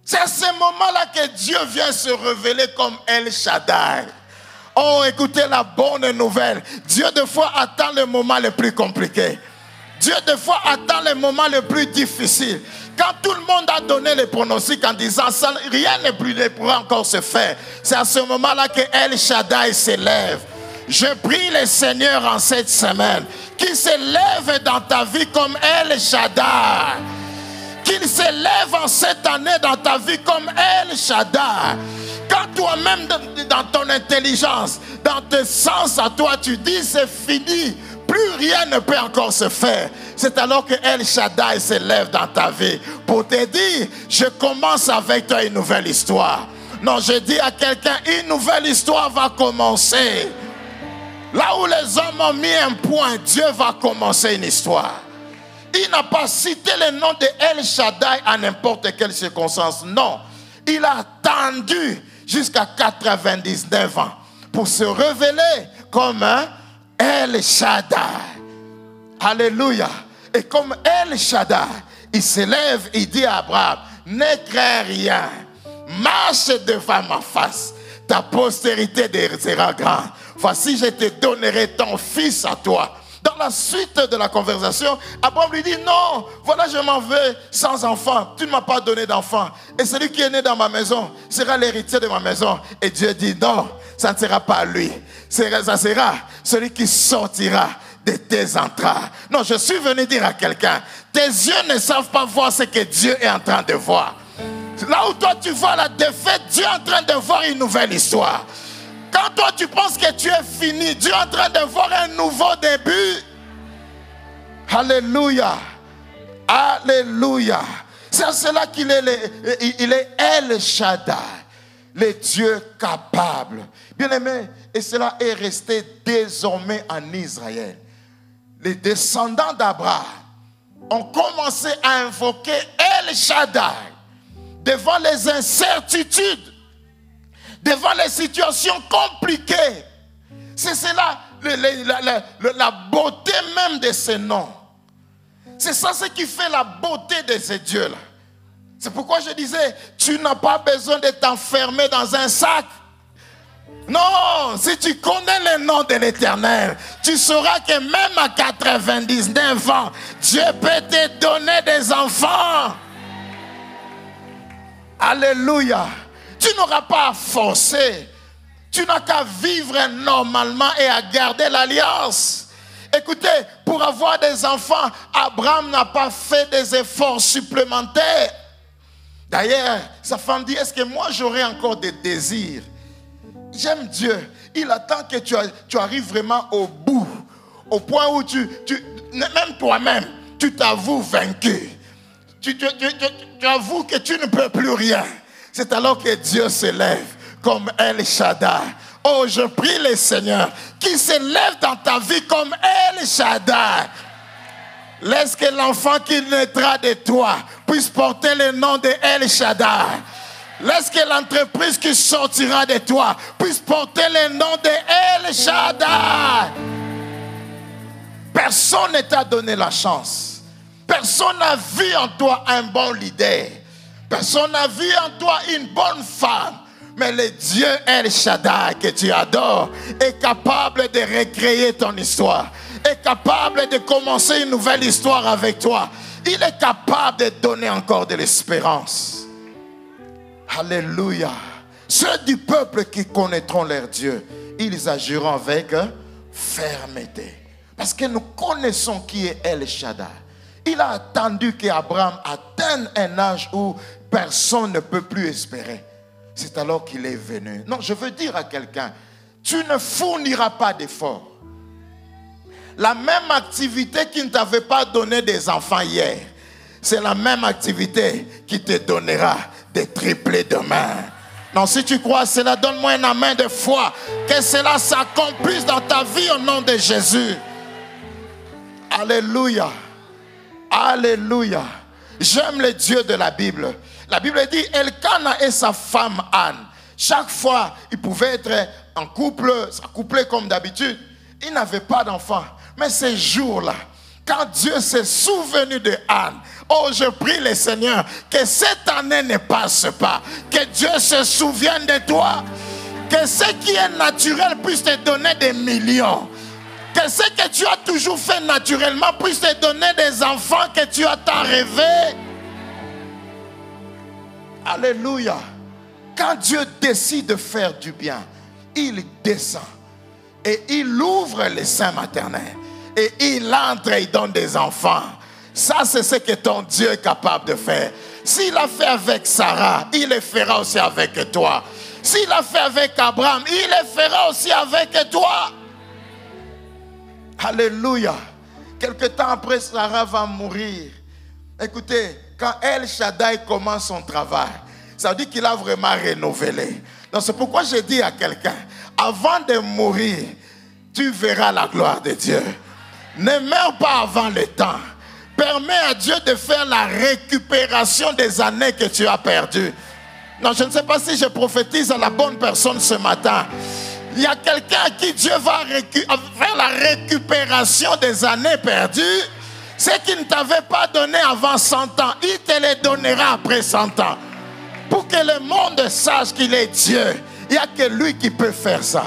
C'est à ce moment-là que Dieu vient se révéler comme El Shaddai. Oh, écoutez la bonne nouvelle. Dieu des fois attend le moment le plus compliqué. Dieu des fois attend le moment le plus difficile. Quand tout le monde a donné les pronostics en disant ça, rien ne pourra encore se faire. C'est à ce moment-là que El Shaddai s'élève. Je prie le Seigneur en cette semaine qu'il s'élève dans ta vie comme El Shaddai. Qu'il s'élève en cette année dans ta vie comme El Shaddai. Quand toi-même dans ton intelligence, dans tes sens à toi, tu dis c'est fini, plus rien ne peut encore se faire. C'est alors que El Shaddai s'élève dans ta vie pour te dire, je commence avec toi une nouvelle histoire. Non, je dis à quelqu'un, une nouvelle histoire va commencer. Là où les hommes ont mis un point, Dieu va commencer une histoire. Il n'a pas cité le nom de El Shaddai à n'importe quelle circonstance. Non, il a attendu jusqu'à 99 ans pour se révéler comme un El Shaddai. Alléluia. Et comme El Shaddai, il s'élève, il dit à Abraham, ne crains rien, marche devant ma face, ta postérité sera grande. Voici, je te donnerai ton fils à toi. Dans la suite de la conversation, Abraham lui dit, non, voilà, je m'en vais sans enfant. Tu ne m'as pas donné d'enfant. Et celui qui est né dans ma maison sera l'héritier de ma maison. Et Dieu dit, non, ça ne sera pas lui. Ça sera celui qui sortira de tes entrailles. Non, je suis venu dire à quelqu'un, tes yeux ne savent pas voir ce que Dieu est en train de voir. Là où toi tu vois la défaite, Dieu est en train de voir une nouvelle histoire. Quand toi tu penses que tu es fini, Dieu est en train de voir un nouveau début. Alléluia. Alléluia. C'est à cela qu'il est El Shaddai, le Dieu capable. Bien aimé, et cela est resté désormais en Israël. Les descendants d'Abraham ont commencé à invoquer El Shaddai. devant les incertitudes, devant les situations compliquées. C'est cela la beauté même de ces noms. C'est ça ce qui fait la beauté de ces dieux-là. C'est pourquoi je disais, tu n'as pas besoin de t'enfermer dans un sac. Non, si tu connais le nom de l'Éternel, tu sauras que même à 99 ans, Dieu peut te donner des enfants. Alléluia. Tu n'auras pas à forcer. Tu n'as qu'à vivre normalement et à garder l'alliance. Écoutez, pour avoir des enfants, Abraham n'a pas fait des efforts supplémentaires. D'ailleurs, sa femme dit, est-ce que moi j'aurai encore des désirs? J'aime Dieu. Il attend que tu arrives vraiment au bout. Au point où même toi-même, tu t'avoues vaincu. Tu avoues que tu ne peux plus rien. C'est alors que Dieu s'élève comme El Shaddai. Oh, je prie le Seigneur qui s'élève dans ta vie comme El Shaddai. Laisse que l'enfant qui naîtra de toi puisse porter le nom de El Shaddai. Laisse que l'entreprise qui sortira de toi puisse porter le nom de El Shaddai. Personne ne t'a donné la chance. Personne n'a vu en toi un bon leader. Personne n'a vu en toi une bonne femme. Mais le Dieu El Shaddai que tu adores est capable de recréer ton histoire. Est capable de commencer une nouvelle histoire avec toi. Il est capable de donner encore de l'espérance. Alléluia. Ceux du peuple qui connaîtront leur Dieu, ils agiront avec fermeté. Parce que nous connaissons qui est El Shaddai. Il a attendu qu'Abraham atteigne un âge où personne ne peut plus espérer. C'est alors qu'il est venu. Non, je veux dire à quelqu'un, tu ne fourniras pas d'efforts. La même activité qui ne t'avait pas donné des enfants hier, c'est la même activité qui te donnera des triplés demain. Non, si tu crois cela, donne-moi un amen de foi. Que cela s'accomplisse dans ta vie au nom de Jésus. Alléluia. Alléluia. J'aime le Dieu de la Bible. La Bible dit, Elkana et sa femme Anne, chaque fois, ils pouvaient être en couple, s'accoupler comme d'habitude. Ils n'avaient pas d'enfants. Mais ces jours-là, quand Dieu s'est souvenu de Anne, oh, je prie le Seigneur que cette année ne passe pas. Que Dieu se souvienne de toi. Que ce qui est naturel puisse te donner des millions. Que ce que tu as toujours fait naturellement puisse te donner des enfants que tu as tant rêvé. Alléluia. Quand Dieu décide de faire du bien, il descend et il ouvre les seins maternels et il entre et il donne des enfants. Ça, c'est ce que ton Dieu est capable de faire. S'il l'a fait avec Sarah, il le fera aussi avec toi. S'il l'a fait avec Abraham, il le fera aussi avec toi. Alléluia. Quelque temps après, Sarah va mourir. Écoutez, quand El Shaddai commence son travail, ça veut dire qu'il a vraiment renouvelé. Donc c'est pourquoi je dis à quelqu'un, avant de mourir, tu verras la gloire de Dieu. Ne meurs pas avant le temps. Permets à Dieu de faire la récupération des années que tu as perdues. Non, je ne sais pas si je prophétise à la bonne personne ce matin. Il y a quelqu'un à qui Dieu va faire la récupération des années perdues. Ce qu'il ne t'avait pas donné avant 100 ans, il te les donnera après 100 ans. Pour que le monde sache qu'il est Dieu. Il n'y a que lui qui peut faire ça.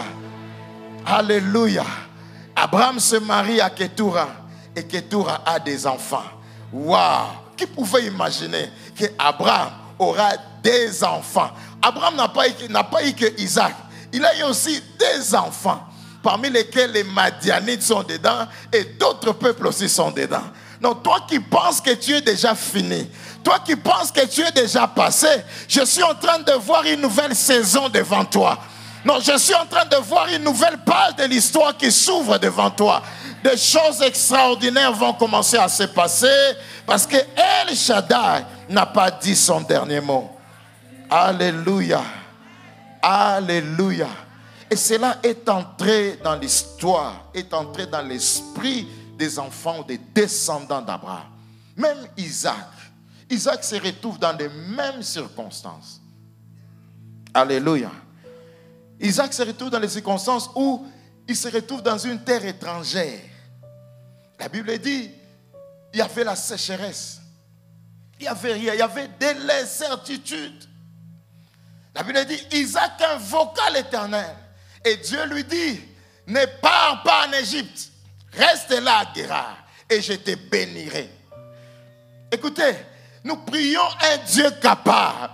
Alléluia. Abraham se marie à Ketura. Et Ketura a des enfants. Waouh! Qui pouvait imaginer qu'Abraham aura des enfants? Abraham n'a pas eu que Isaac. Il a eu aussi des enfants. Parmi lesquels les Madianites sont dedans. Et d'autres peuples aussi sont dedans. Donc toi qui penses que tu es déjà fini, toi qui penses que tu es déjà passé, je suis en train de voir une nouvelle saison devant toi. Non, je suis en train de voir une nouvelle page de l'histoire qui s'ouvre devant toi. Des choses extraordinaires vont commencer à se passer parce que El Shaddai n'a pas dit son dernier mot. Alléluia. Alléluia. Et cela est entré dans l'histoire, est entré dans l'esprit des enfants, des descendants d'Abraham. Même Isaac, Isaac se retrouve dans les mêmes circonstances. Alléluia. Isaac se retrouve dans les circonstances où il se retrouve dans une terre étrangère. La Bible dit, il y avait la sécheresse. Il n'y avait rien, il y avait de l'incertitude. La Bible dit, Isaac invoqua l'Éternel. Et Dieu lui dit, ne pars pas en Égypte. Reste là à Guérar et je te bénirai. Écoutez, nous prions un Dieu capable.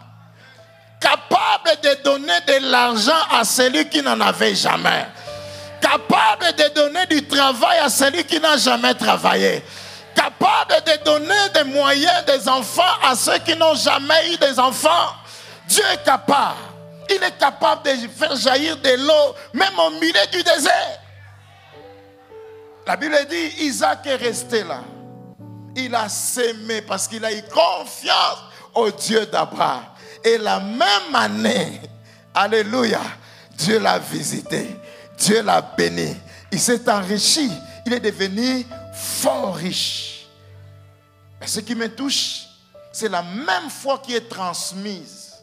Capable de donner de l'argent à celui qui n'en avait jamais. Capable de donner du travail à celui qui n'a jamais travaillé. Capable de donner des moyens des enfants à ceux qui n'ont jamais eu des enfants. Dieu est capable. Il est capable de faire jaillir de l'eau, même au milieu du désert. La Bible dit, Isaac est resté là. Il a sémé parce qu'il a eu confiance au Dieu d'Abraham. Et la même année, alléluia, Dieu l'a visité. Dieu l'a béni. Il s'est enrichi. Il est devenu fort riche. Mais ce qui me touche, c'est la même foi qui est transmise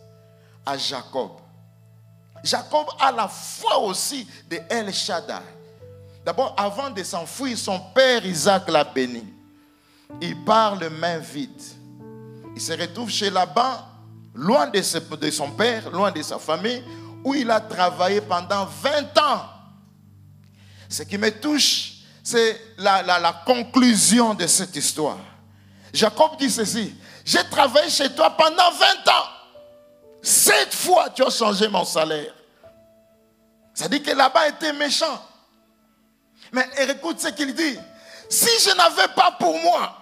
à Jacob. Jacob a la foi aussi de El Shaddai. D'abord, avant de s'enfuir, son père Isaac l'a béni. Il part les mains vides. Il se retrouve chez Laban, loin de son père, loin de sa famille, où il a travaillé pendant 20 ans. Ce qui me touche, c'est la conclusion de cette histoire. Jacob dit ceci, j'ai travaillé chez toi pendant 20 ans. 7 fois tu as changé mon salaire. Ça dit que là-bas était méchant. Mais écoute ce qu'il dit. Si je n'avais pas pour moi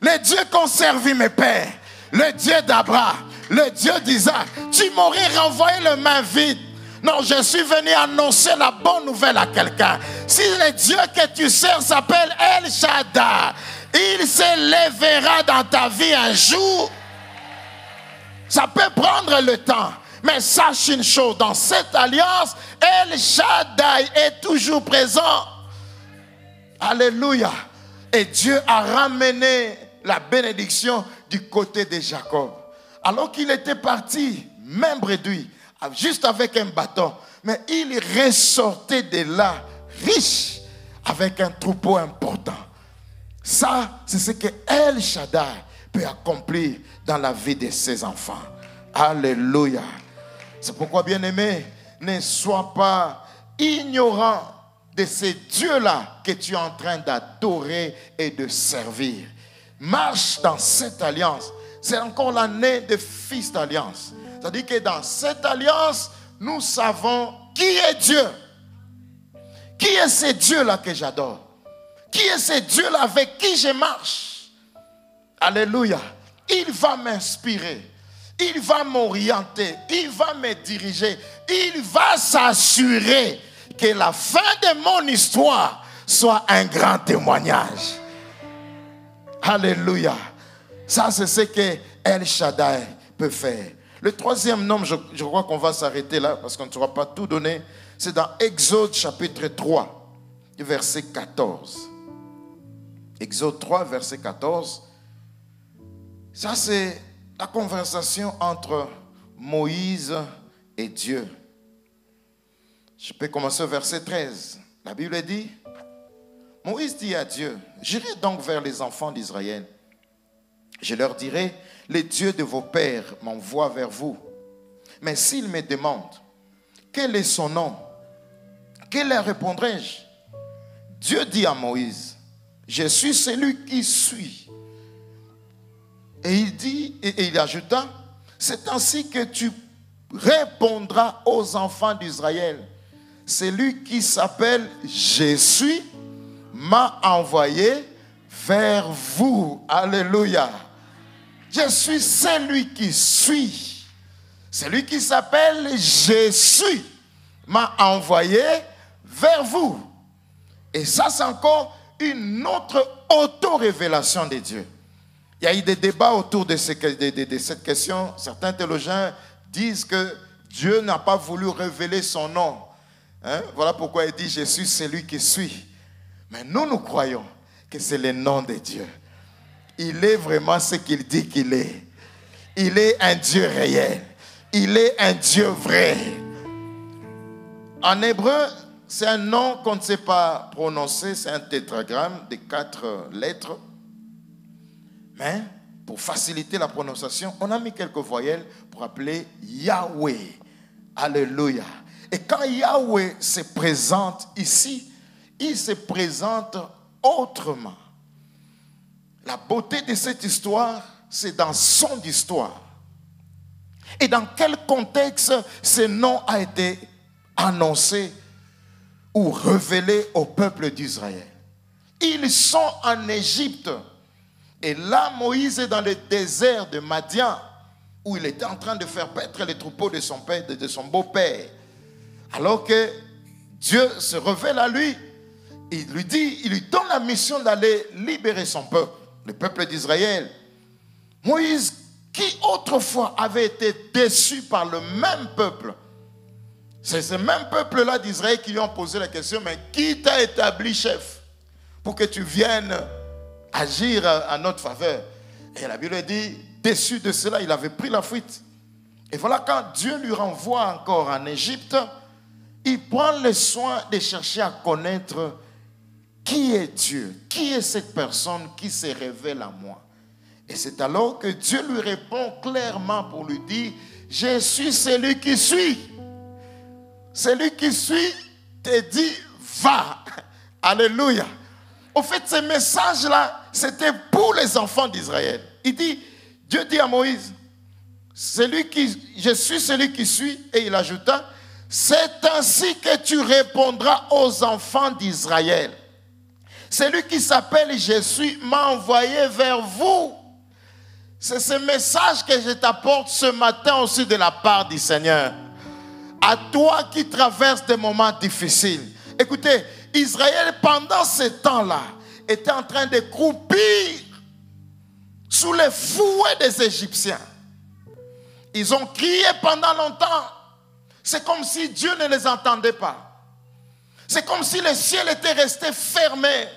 le Dieu qu'ont servi mes pères, le Dieu d'Abraham, le Dieu d'Isaac, tu m'aurais renvoyé les mains vides. Non, je suis venu annoncer la bonne nouvelle à quelqu'un. Si le Dieu que tu sers s'appelle El Shaddai, il se lèvera dans ta vie un jour. Ça peut prendre le temps. Mais sache une chose, dans cette alliance, El Shaddai est toujours présent. Alléluia. Et Dieu a ramené la bénédiction du côté de Jacob. Alors qu'il était parti, même réduit, juste avec un bâton, mais il ressortait de là riche, avec un troupeau important. Ça, c'est ce que El Shaddai peut accomplir dans la vie de ses enfants. Alléluia. C'est pourquoi, bien-aimé, ne sois pas ignorant de ces dieux-là que tu es en train d'adorer et de servir. Marche dans cette alliance. C'est encore l'année de fils d'alliance. C'est-à-dire que dans cette alliance, nous savons qui est Dieu. Qui est ce Dieu-là que j'adore? Qui est ce Dieu-là avec qui je marche? Alléluia. Il va m'inspirer. Il va m'orienter. Il va me diriger. Il va s'assurer que la fin de mon histoire soit un grand témoignage. Alléluia. Ça, c'est ce que El Shaddai peut faire. Le troisième nom, je crois qu'on va s'arrêter là parce qu'on ne saura pas tout donner. C'est dans Exode chapitre 3, verset 14. Exode 3, verset 14. Ça, c'est la conversation entre Moïse et Dieu. Je peux commencer au verset 13. La Bible dit, Moïse dit à Dieu, j'irai donc vers les enfants d'Israël. Je leur dirai, les dieux de vos pères m'envoient vers vous. Mais s'ils me demandent, quel est son nom? Que leur répondrai-je? Dieu dit à Moïse, je suis celui qui suis. Et il dit, et il ajouta, c'est ainsi que tu répondras aux enfants d'Israël. Celui qui s'appelle Je suis m'a envoyé vers vous. Alléluia. Je suis celui qui suis. Celui qui s'appelle Je suis m'a envoyé vers vous. Et ça, c'est encore une autre auto-révélation de Dieu. Il y a eu des débats autour de cette question. Certains théologiens disent que Dieu n'a pas voulu révéler son nom. Voilà pourquoi il dit, je suis celui qui suis. Mais nous croyons que c'est le nom de Dieu. il est vraiment ce qu'il dit qu'il est. Il est un Dieu réel. Il est un Dieu vrai. En hébreu, c'est un nom qu'on ne sait pas prononcer. C'est un tétragramme de 4 lettres. Mais pour faciliter la prononciation, on a mis quelques voyelles pour appeler Yahweh. Alléluia. Et quand Yahweh se présente ici, il se présente autrement. La beauté de cette histoire, c'est dans son histoire. Et dans quel contexte ce nom a été annoncé ou révélé au peuple d'Israël. Ils sont en Égypte. Et là, Moïse est dans le désert de Madian, où il était en train de faire paître les troupeaux de son père, de son beau-père. Alors que Dieu se révèle à lui, il lui donne la mission d'aller libérer son peuple, le peuple d'Israël. Moïse, qui autrefois avait été déçu par le même peuple, c'est ce même peuple-là d'Israël qui lui ont posé la question, mais qui t'a établi chef pour que tu viennes agir à notre faveur? Et la Bible dit, déçu de cela, il avait pris la fuite. Et voilà, quand Dieu lui renvoie encore en Égypte, il prend le soin de chercher à connaître qui est Dieu, qui est cette personne qui se révèle à moi. Et c'est alors que Dieu lui répond clairement pour lui dire, je suis celui qui suis. Celui qui suit te dit, va. Alléluia. Au fait, ce message-là, c'était pour les enfants d'Israël. Il dit, Dieu dit à Moïse, je suis celui qui suis, et il ajouta, c'est ainsi que tu répondras aux enfants d'Israël. Celui qui s'appelle je suis m'a envoyé vers vous. C'est ce message que je t'apporte ce matin aussi de la part du Seigneur. À toi qui traverses des moments difficiles. Écoutez, Israël pendant ce temps-là était en train de croupir sous les fouets des Égyptiens. Ils ont crié pendant longtemps. C'est comme si Dieu ne les entendait pas. C'est comme si le ciel était resté fermé.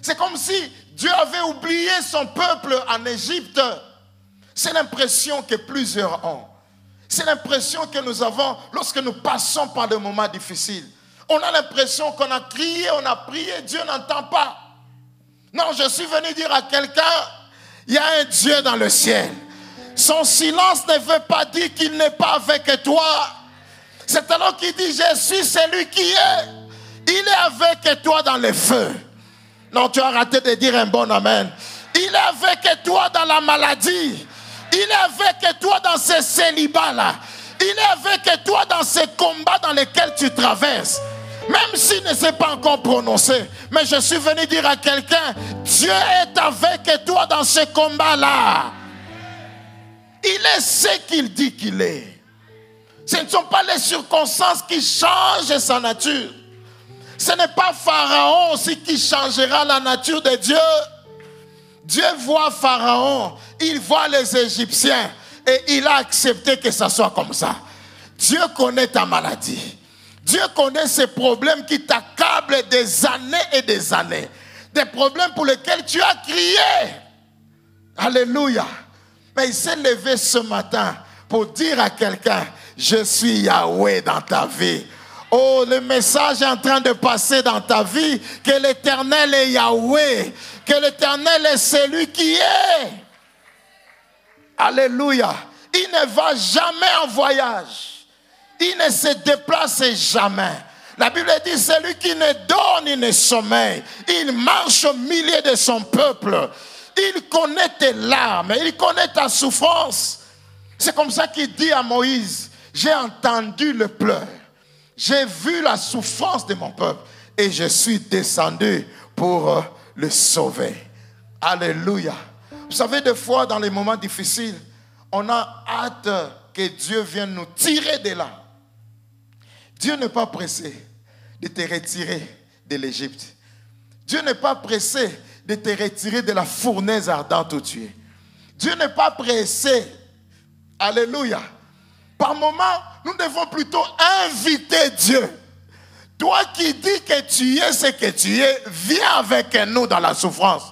C'est comme si Dieu avait oublié son peuple en Égypte. C'est l'impression que plusieurs ont. C'est l'impression que nous avons lorsque nous passons par des moments difficiles. On a l'impression qu'on a crié, on a prié, Dieu n'entend pas. Non, je suis venu dire à quelqu'un, il y a un Dieu dans le ciel. Son silence ne veut pas dire qu'il n'est pas avec toi. C'est alors qu'il dit, je suis celui qui est. Il est avec toi dans le feu. Non, tu as raté de dire un bon amen. Il est avec toi dans la maladie. Il est avec toi dans ces célibats-là. Il est avec toi dans ces combats dans lesquels tu traverses. Même s'il ne s'est pas encore prononcé. Mais je suis venu dire à quelqu'un, Dieu est avec toi dans ce combat-là. Il est ce qu'il dit qu'il est. Ce ne sont pas les circonstances qui changent sa nature. Ce n'est pas Pharaon aussi qui changera la nature de Dieu. Dieu voit Pharaon, il voit les Égyptiens et il a accepté que ça soit comme ça. Dieu connaît ta maladie. Dieu connaît ces problèmes qui t'accablent des années et des années. Des problèmes pour lesquels tu as crié. Alléluia. Mais il s'est levé ce matin pour dire à quelqu'un, je suis Yahweh dans ta vie. Oh, le message est en train de passer dans ta vie, que l'Éternel est Yahweh, que l'Éternel est celui qui est. Alléluia. Il ne va jamais en voyage. Il ne se déplace jamais. La Bible dit, celui qui ne dort ni ne sommeille, il marche au milieu de son peuple. Il connaît tes larmes, il connaît ta souffrance. C'est comme ça qu'il dit à Moïse, j'ai entendu le pleur. J'ai vu la souffrance de mon peuple et je suis descendu pour le sauver. Alléluia. Vous savez, des fois, dans les moments difficiles, on a hâte que Dieu vienne nous tirer de là. Dieu n'est pas pressé de te retirer de l'Égypte. Dieu n'est pas pressé de te retirer de la fournaise ardente où tu es. Dieu n'est pas pressé. Alléluia. Par moments, nous devons plutôt inviter Dieu. Toi qui dis que tu es ce que tu es, viens avec nous dans la souffrance.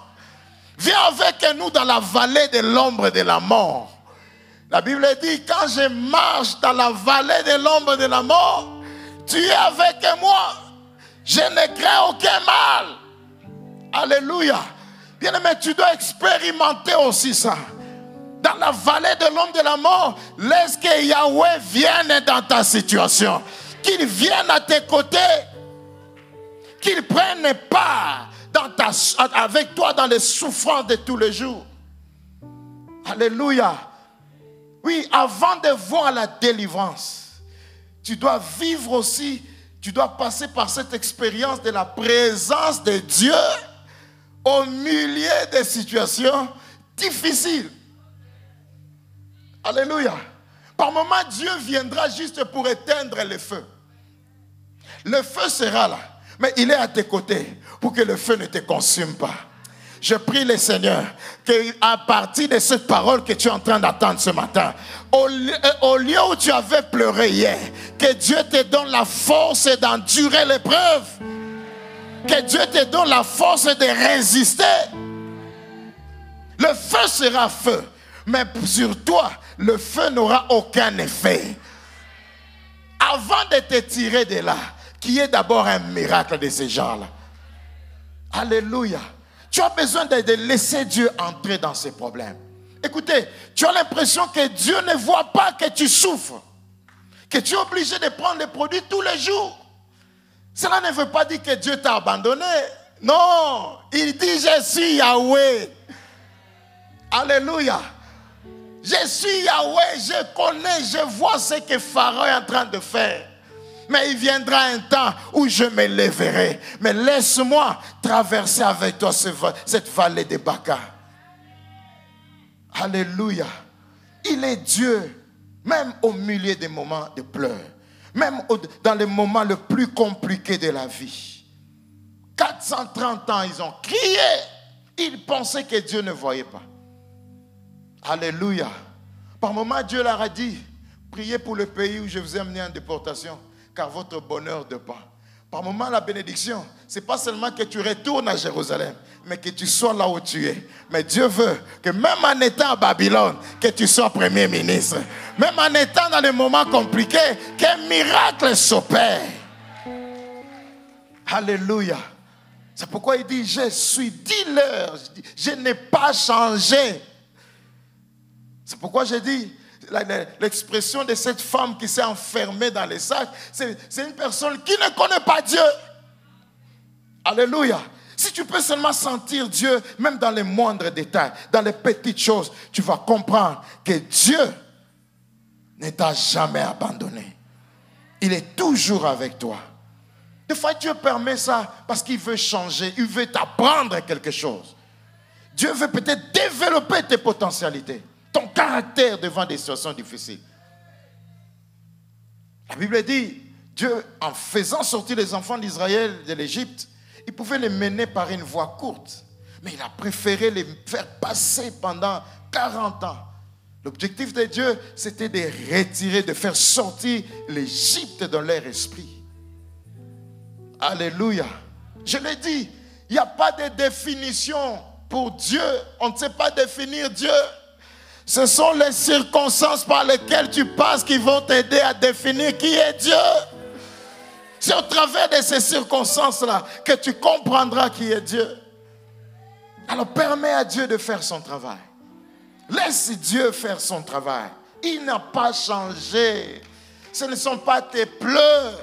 Viens avec nous dans la vallée de l'ombre de la mort. La Bible dit, quand je marche dans la vallée de l'ombre de la mort, tu es avec moi. Je ne crains aucun mal. Alléluia. Bien-aimé, tu dois expérimenter aussi ça. Dans la vallée de l'ombre de la mort, laisse que Yahweh vienne dans ta situation. Qu'il vienne à tes côtés. Qu'il prenne part avec toi dans les souffrances de tous les jours. Alléluia. Oui, avant de voir la délivrance, tu dois vivre aussi, tu dois passer par cette expérience de la présence de Dieu au milieu des situations difficiles. Alléluia. Par moments, Dieu viendra juste pour éteindre le feu. Le feu sera là, mais il est à tes côtés pour que le feu ne te consume pas. Je prie le Seigneur qu'à partir de cette parole que tu es en train d'attendre ce matin, au lieu où tu avais pleuré hier, que Dieu te donne la force d'endurer l'épreuve. Que Dieu te donne la force de résister. Le feu sera feu, mais sur toi, le feu n'aura aucun effet. Avant de te tirer de là, qui est d'abord un miracle de ces gens-là. Alléluia. Tu as besoin de laisser Dieu entrer dans ces problèmes. Écoutez, tu as l'impression que Dieu ne voit pas que tu souffres. Que tu es obligé de prendre les produits tous les jours. Cela ne veut pas dire que Dieu t'a abandonné. Non, il dit je suis Yahweh. Alléluia. Je suis Yahweh, je connais, je vois ce que Pharaon est en train de faire. Mais il viendra un temps où je me lèverai. Mais laisse-moi traverser avec toi cette vallée de Baca. Alléluia. Il est Dieu, même au milieu des moments de pleurs. Même dans les moments les plus compliqués de la vie. 430 ans, ils ont crié. Ils pensaient que Dieu ne voyait pas. Alléluia. Par moments, Dieu leur a dit, priez pour le pays où je vous ai amené en déportation, car votre bonheur dépend. Par moments, la bénédiction, ce n'est pas seulement que tu retournes à Jérusalem, mais que tu sois là où tu es. Mais Dieu veut que même en étant à Babylone, que tu sois premier ministre. Même en étant dans les moments compliqués, qu'un miracle s'opère. Alléluia. C'est pourquoi il dit, je suis, dis-leur, je n'ai pas changé. C'est pourquoi j'ai dit, l'expression de cette femme qui s'est enfermée dans les sacs, c'est une personne qui ne connaît pas Dieu. Alléluia. Si tu peux seulement sentir Dieu, même dans les moindres détails, dans les petites choses, tu vas comprendre que Dieu ne t'a jamais abandonné. Il est toujours avec toi. Des fois, Dieu permet ça parce qu'il veut changer, il veut t'apprendre quelque chose. Dieu veut peut-être développer tes potentialités, ton caractère devant des situations difficiles. La Bible dit, Dieu, en faisant sortir les enfants d'Israël de l'Égypte, il pouvait les mener par une voie courte. Mais il a préféré les faire passer pendant 40 ans. L'objectif de Dieu, c'était de retirer, de faire sortir l'Égypte dans leur esprit. Alléluia. Je l'ai dit, il n'y a pas de définition pour Dieu. On ne sait pas définir Dieu. Ce sont les circonstances par lesquelles tu passes qui vont t'aider à définir qui est Dieu. C'est au travers de ces circonstances-là que tu comprendras qui est Dieu. Alors permets à Dieu de faire son travail. Laisse Dieu faire son travail. Il n'a pas changé. Ce ne sont pas tes pleurs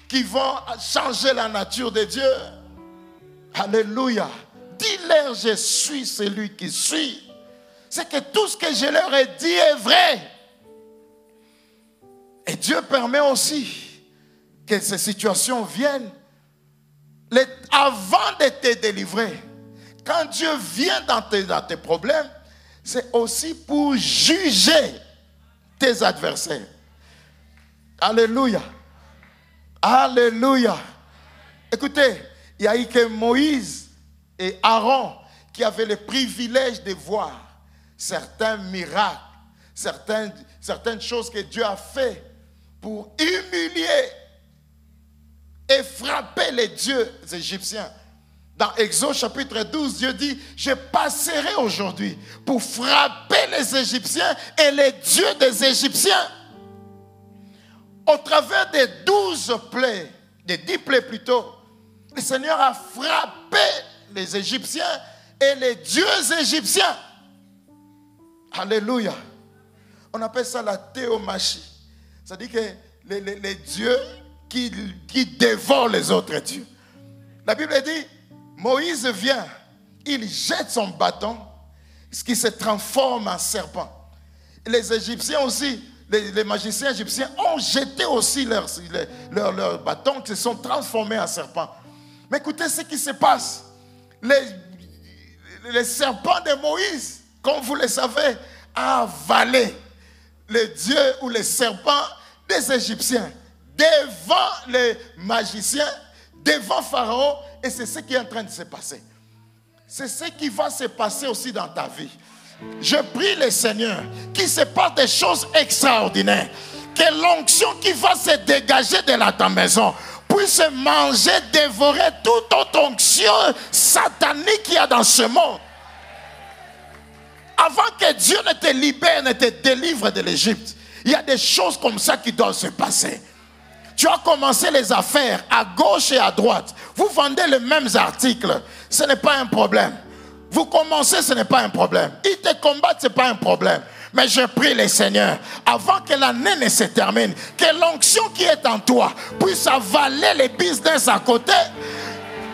qui vont changer la nature de Dieu. Alléluia. Dis-leur, je suis celui qui suis. C'est que tout ce que je leur ai dit est vrai. Et Dieu permet aussi que ces situations viennent avant de te délivrer. Quand Dieu vient dans tes problèmes, c'est aussi pour juger tes adversaires. Alléluia. Alléluia. Écoutez, il y a eu que Moïse et Aaron qui avaient le privilège de voir certains miracles, certaines choses que Dieu a fait pour humilier et frapper les dieux égyptiens Dans Exode chapitre 12, Dieu dit, je passerai aujourd'hui pour frapper les Égyptiens et les dieux des Égyptiens. Au travers des 12 plaies, des 10 plaies plutôt, le Seigneur a frappé les Égyptiens et les dieux égyptiens. Alléluia. On appelle ça la théomachie. C'est-à-dire que les dieux qui dévorent les autres dieux. La Bible dit, Moïse vient, il jette son bâton, ce qui se transforme en serpent. Les Égyptiens aussi, les magiciens égyptiens ont jeté aussi leur bâton, qui se sont transformés en serpent. Mais écoutez ce qui se passe. Les serpents de Moïse, comme vous le savez, a avalé les dieux ou les serpents des Égyptiens devant les magiciens, devant Pharaon, et c'est ce qui est en train de se passer. C'est ce qui va se passer aussi dans ta vie. Je prie le Seigneur qu'il se passe des choses extraordinaires, que l'onction qui va se dégager de ta maison puisse manger, dévorer toute autre onction satanique qu'il y a dans ce monde. Avant que Dieu ne te libère, ne te délivre de l'Égypte, il y a des choses comme ça qui doivent se passer. Tu as commencé les affaires à gauche et à droite. Vous vendez les mêmes articles. Ce n'est pas un problème. Vous commencez, ce n'est pas un problème. Ils te combattent, ce n'est pas un problème. Mais je prie le Seigneur, avant que l'année ne se termine, que l'onction qui est en toi puisse avaler les business à côté.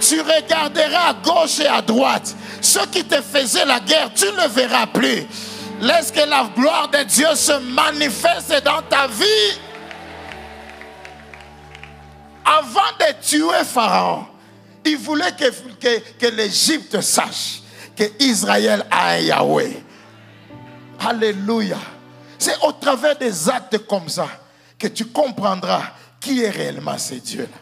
Tu regarderas à gauche et à droite. Ceux qui te faisaient la guerre, tu ne verras plus. Laisse que la gloire de Dieu se manifeste dans ta vie. Avant de tuer Pharaon, il voulait que l'Égypte sache que Israël a un Yahweh. Alléluia. C'est au travers des actes comme ça que tu comprendras qui est réellement ce Dieu-là.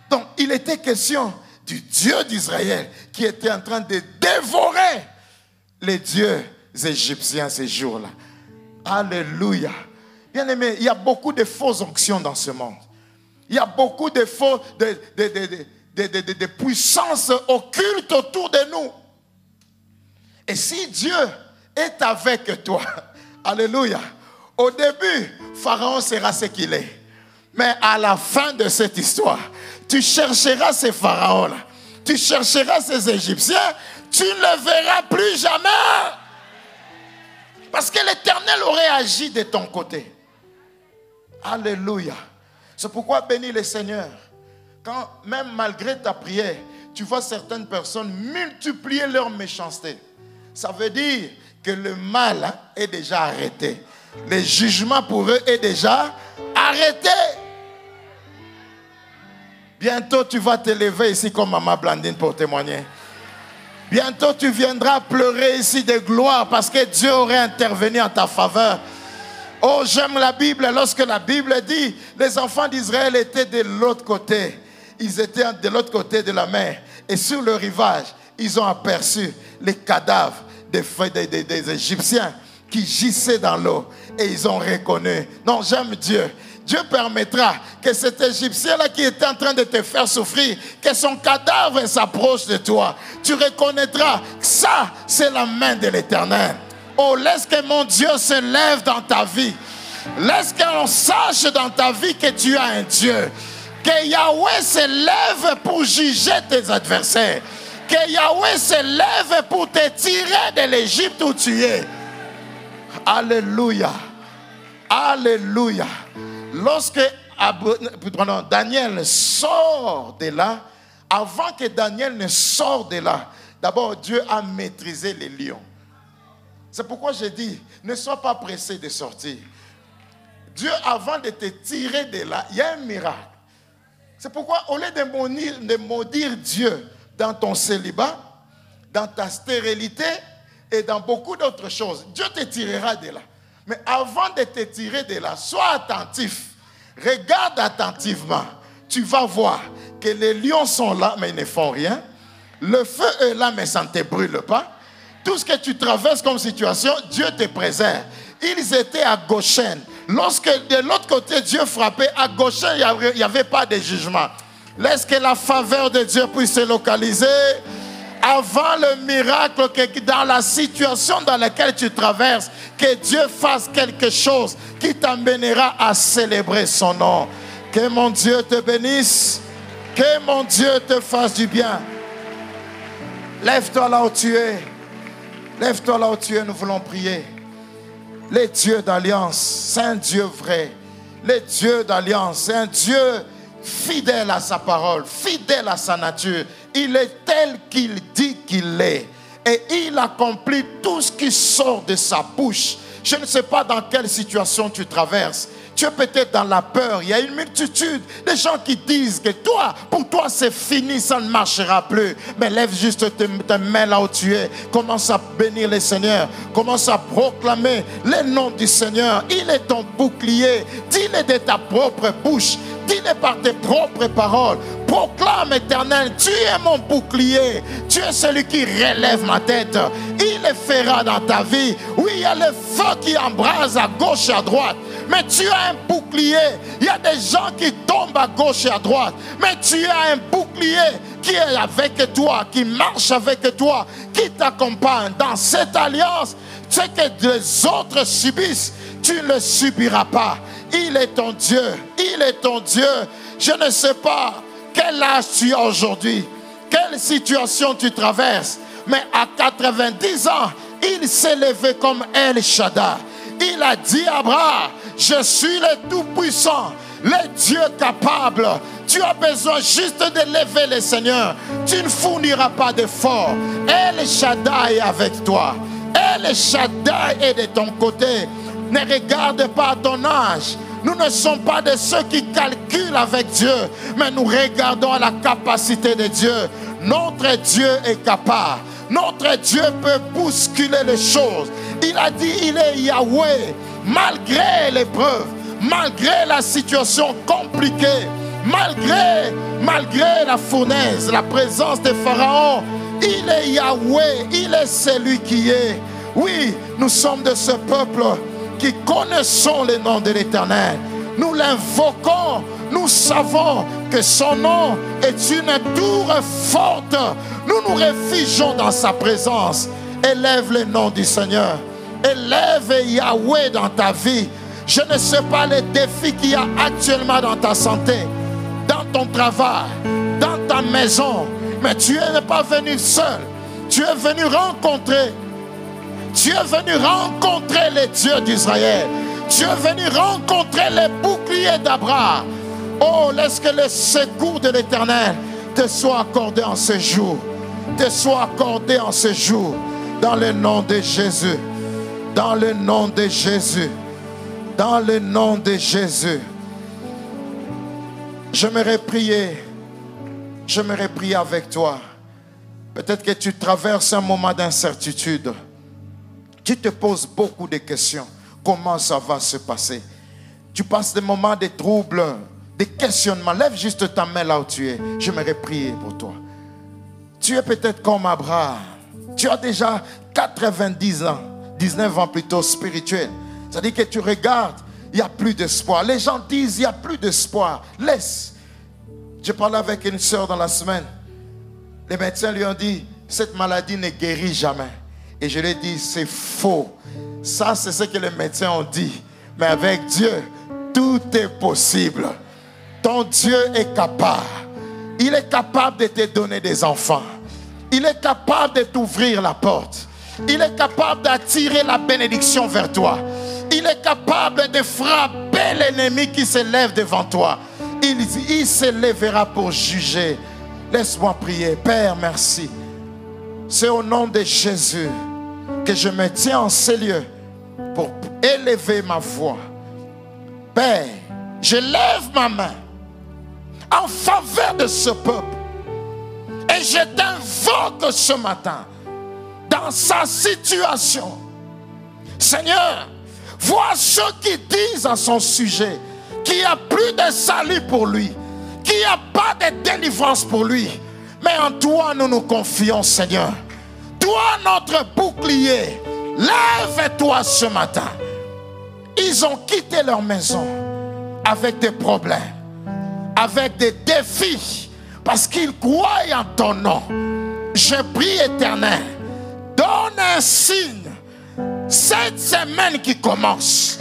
Donc, il était question du Dieu d'Israël qui était en train de dévorer les dieux égyptiens ces jours-là. Alléluia. Bien aimé, il y a beaucoup de fausses onctions dans ce monde. Il y a beaucoup de faux, de puissances occultes autour de nous. Et si Dieu est avec toi, alléluia, au début, Pharaon sera ce qu'il est. Mais à la fin de cette histoire, tu chercheras ces pharaons-là, tu chercheras ces Égyptiens, tu ne les verras plus jamais. Parce que l'Éternel aurait agi de ton côté. Alléluia. C'est pourquoi bénis le Seigneur. Quand même malgré ta prière, tu vois certaines personnes multiplier leur méchanceté. Ça veut dire que le mal est déjà arrêté. Le jugement pour eux est déjà arrêté. Bientôt tu vas te lever ici comme Maman Blandine pour témoigner. Bientôt tu viendras pleurer ici de gloire parce que Dieu aurait intervenu en ta faveur. Oh, j'aime la Bible. Lorsque la Bible dit les enfants d'Israël étaient de l'autre côté. Ils étaient de l'autre côté de la mer. Et sur le rivage, ils ont aperçu les cadavres des Égyptiens qui gissaient dans l'eau. Et ils ont reconnu. Non, j'aime Dieu. Dieu permettra que cet Égyptien-là qui était en train de te faire souffrir, que son cadavre s'approche de toi. Tu reconnaîtras que ça, c'est la main de l'Éternel. Oh, laisse que mon Dieu se lève dans ta vie. Laisse qu'on sache dans ta vie que tu as un Dieu. Que Yahweh se lève pour juger tes adversaires. Que Yahweh se lève pour te tirer de l'Égypte où tu es. Alléluia. Alléluia. Lorsque Daniel sort de là, avant que Daniel ne sorte de là, d'abord Dieu a maîtrisé les lions. C'est pourquoi je dis, ne sois pas pressé de sortir. Dieu, avant de te tirer de là, il y a un miracle. C'est pourquoi, au lieu de maudire Dieu dans ton célibat, dans ta stérilité et dans beaucoup d'autres choses, Dieu te tirera de là. Mais avant de te tirer de là, sois attentif. Regarde attentivement. Tu vas voir que les lions sont là, mais ils ne font rien. Le feu est là, mais ça ne te brûle pas. Tout ce que tu traverses comme situation, Dieu te préserve. Ils étaient à Goshen. Lorsque de l'autre côté, Dieu frappait, à Goshen, il n'y avait pas de jugement. Laisse que la faveur de Dieu puisse se localiser. Avant le miracle, que dans la situation dans laquelle tu traverses, que Dieu fasse quelque chose qui t'amènera à célébrer son nom. Que mon Dieu te bénisse. Que mon Dieu te fasse du bien. Lève-toi là où tu es. Lève-toi là où tu es, nous voulons prier. Le Dieu d'alliance, c'est un Dieu vrai. Le Dieu d'alliance, c'est un Dieu fidèle à sa parole, fidèle à sa nature. Il est tel qu'il dit qu'il est. Et il accomplit tout ce qui sort de sa bouche. Je ne sais pas dans quelle situation tu traverses. Tu es peut-être dans la peur. Il y a une multitude de gens qui disent que toi, pour toi c'est fini, ça ne marchera plus. Mais lève juste tes mains là où tu es. Commence à bénir le Seigneur. Commence à proclamer le nom du Seigneur. Il est ton bouclier. Dis-le de ta propre bouche. Dis-le par tes propres paroles. Proclame, Éternel, tu es mon bouclier. Tu es celui qui relève ma tête. Il le fera dans ta vie. Oui, il y a le feu qui embrase à gauche et à droite. Mais tu as un bouclier. Il y a des gens qui tombent à gauche et à droite. Mais tu as un bouclier qui est avec toi, qui marche avec toi, qui t'accompagne dans cette alliance. Ce que les autres subissent, tu ne le subiras pas. Il est ton Dieu. Il est ton Dieu. Je ne sais pas quel âge tu as aujourd'hui, quelle situation tu traverses. Mais à 90 ans, il s'est levé comme El Shaddai. Il a dit à Abraham, je suis le Tout-Puissant, le Dieu capable. Tu as besoin juste de lever le Seigneur. Tu ne fourniras pas d'efforts. El Shaddai est avec toi. El Shaddai est de ton côté. Ne regarde pas ton âge. Nous ne sommes pas de ceux qui calculent avec Dieu, mais nous regardons à la capacité de Dieu. Notre Dieu est capable. Notre Dieu peut bousculer les choses. Il a dit, il est Yahweh. Malgré l'épreuve, malgré la situation compliquée, malgré la fournaise, la présence de Pharaon, il est Yahweh, il est celui qui est. Oui, nous sommes de ce peuple qui connaissons le nom de l'Éternel. Nous l'invoquons, nous savons que son nom est une tour forte. Nous nous réfugions dans sa présence. Élève le nom du Seigneur. Élève Yahweh dans ta vie. Je ne sais pas les défis qu'il y a actuellement dans ta santé, dans ton travail, dans ta maison, mais tu n'es pas venu seul. Tu es venu rencontrer. Tu es venu rencontrer les dieux d'Israël. Tu es venu rencontrer les boucliers d'Abraham. Oh, laisse que le secours de l'Éternel te soit accordé en ce jour. Te soit accordé en ce jour. Dans le nom de Jésus. Dans le nom de Jésus. Dans le nom de Jésus. J'aimerais prier avec toi. Peut-être que tu traverses un moment d'incertitude. Tu te poses beaucoup de questions. Comment ça va se passer? Tu passes des moments de troubles, de questionnements. Lève juste ta main là où tu es. J'aimerais prier pour toi. Tu es peut-être comme Abraham. Tu as déjà 90 ans, 19 ans plutôt spirituel. C'est-à-dire que tu regardes, il n'y a plus d'espoir. Les gens disent, il n'y a plus d'espoir. Laisse. Je parlais avec une soeur dans la semaine. Les médecins lui ont dit, cette maladie ne guérit jamais. Et je lui ai dit, c'est faux. Ça, c'est ce que les médecins ont dit. Mais avec Dieu, tout est possible. Ton Dieu est capable. Il est capable de te donner des enfants. Il est capable de t'ouvrir la porte. Il est capable d'attirer la bénédiction vers toi. Il est capable de frapper l'ennemi qui se lève devant toi. Il se lèvera pour juger. Laisse-moi prier. Père, merci. C'est au nom de Jésus que je me tiens en ces lieux pour élever ma voix. Père, je lève ma main en faveur de ce peuple et je t'invoque ce matin dans sa situation. Seigneur, vois ceux qui disent à son sujet qu'il n'y a plus de salut pour lui, qu'il n'y a pas de délivrance pour lui. Mais en toi, nous nous confions, Seigneur. Toi, notre bouclier, lève-toi ce matin. Ils ont quitté leur maison avec des problèmes, avec des défis parce qu'ils croient en ton nom. Je prie, Éternel, donne un signe. Cette semaine qui commence,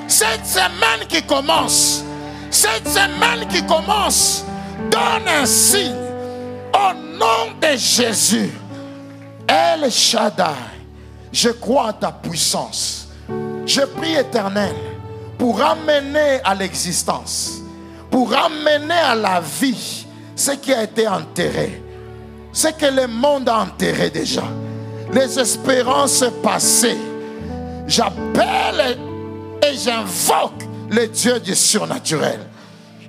cette semaine qui commence, cette semaine qui commence, donne un signe au nom de Jésus. El Shaddai, je crois en ta puissance. Je prie, Éternel, pour amener à l'existence, pour amener à la vie ce qui a été enterré, ce que le monde a enterré déjà, les espérances passées. J'appelle et j'invoque le Dieu du surnaturel.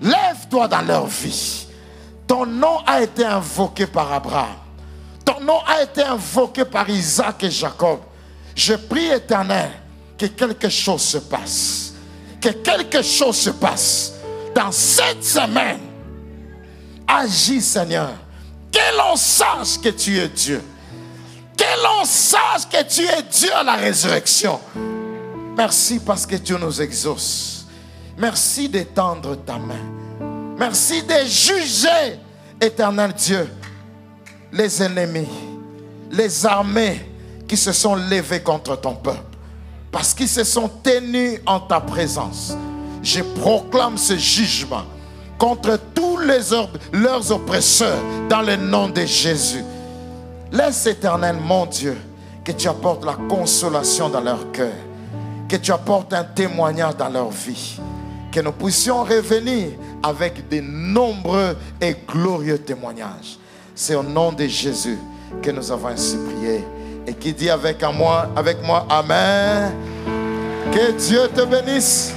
Lève-toi dans leur vie. Ton nom a été invoqué par Abraham. Ton nom a été invoqué par Isaac et Jacob. Je prie, Éternel, que quelque chose se passe. Que quelque chose se passe dans cette semaine. Agis, Seigneur. Que l'on sache que tu es Dieu. Que l'on sache que tu es Dieu à la résurrection. Merci parce que tu nous exauces. Merci d'étendre ta main. Merci de juger, Éternel Dieu, les ennemis, les armées qui se sont levées contre ton peuple. Parce qu'ils se sont tenus en ta présence. Je proclame ce jugement contre tous leurs oppresseurs dans le nom de Jésus. Laisse, Éternel, mon Dieu, que tu apportes la consolation dans leur cœur, que tu apportes un témoignage dans leur vie, que nous puissions revenir avec de nombreux et glorieux témoignages. C'est au nom de Jésus que nous avons ainsi prié. Et qui dit avec moi, Amen. Que Dieu te bénisse.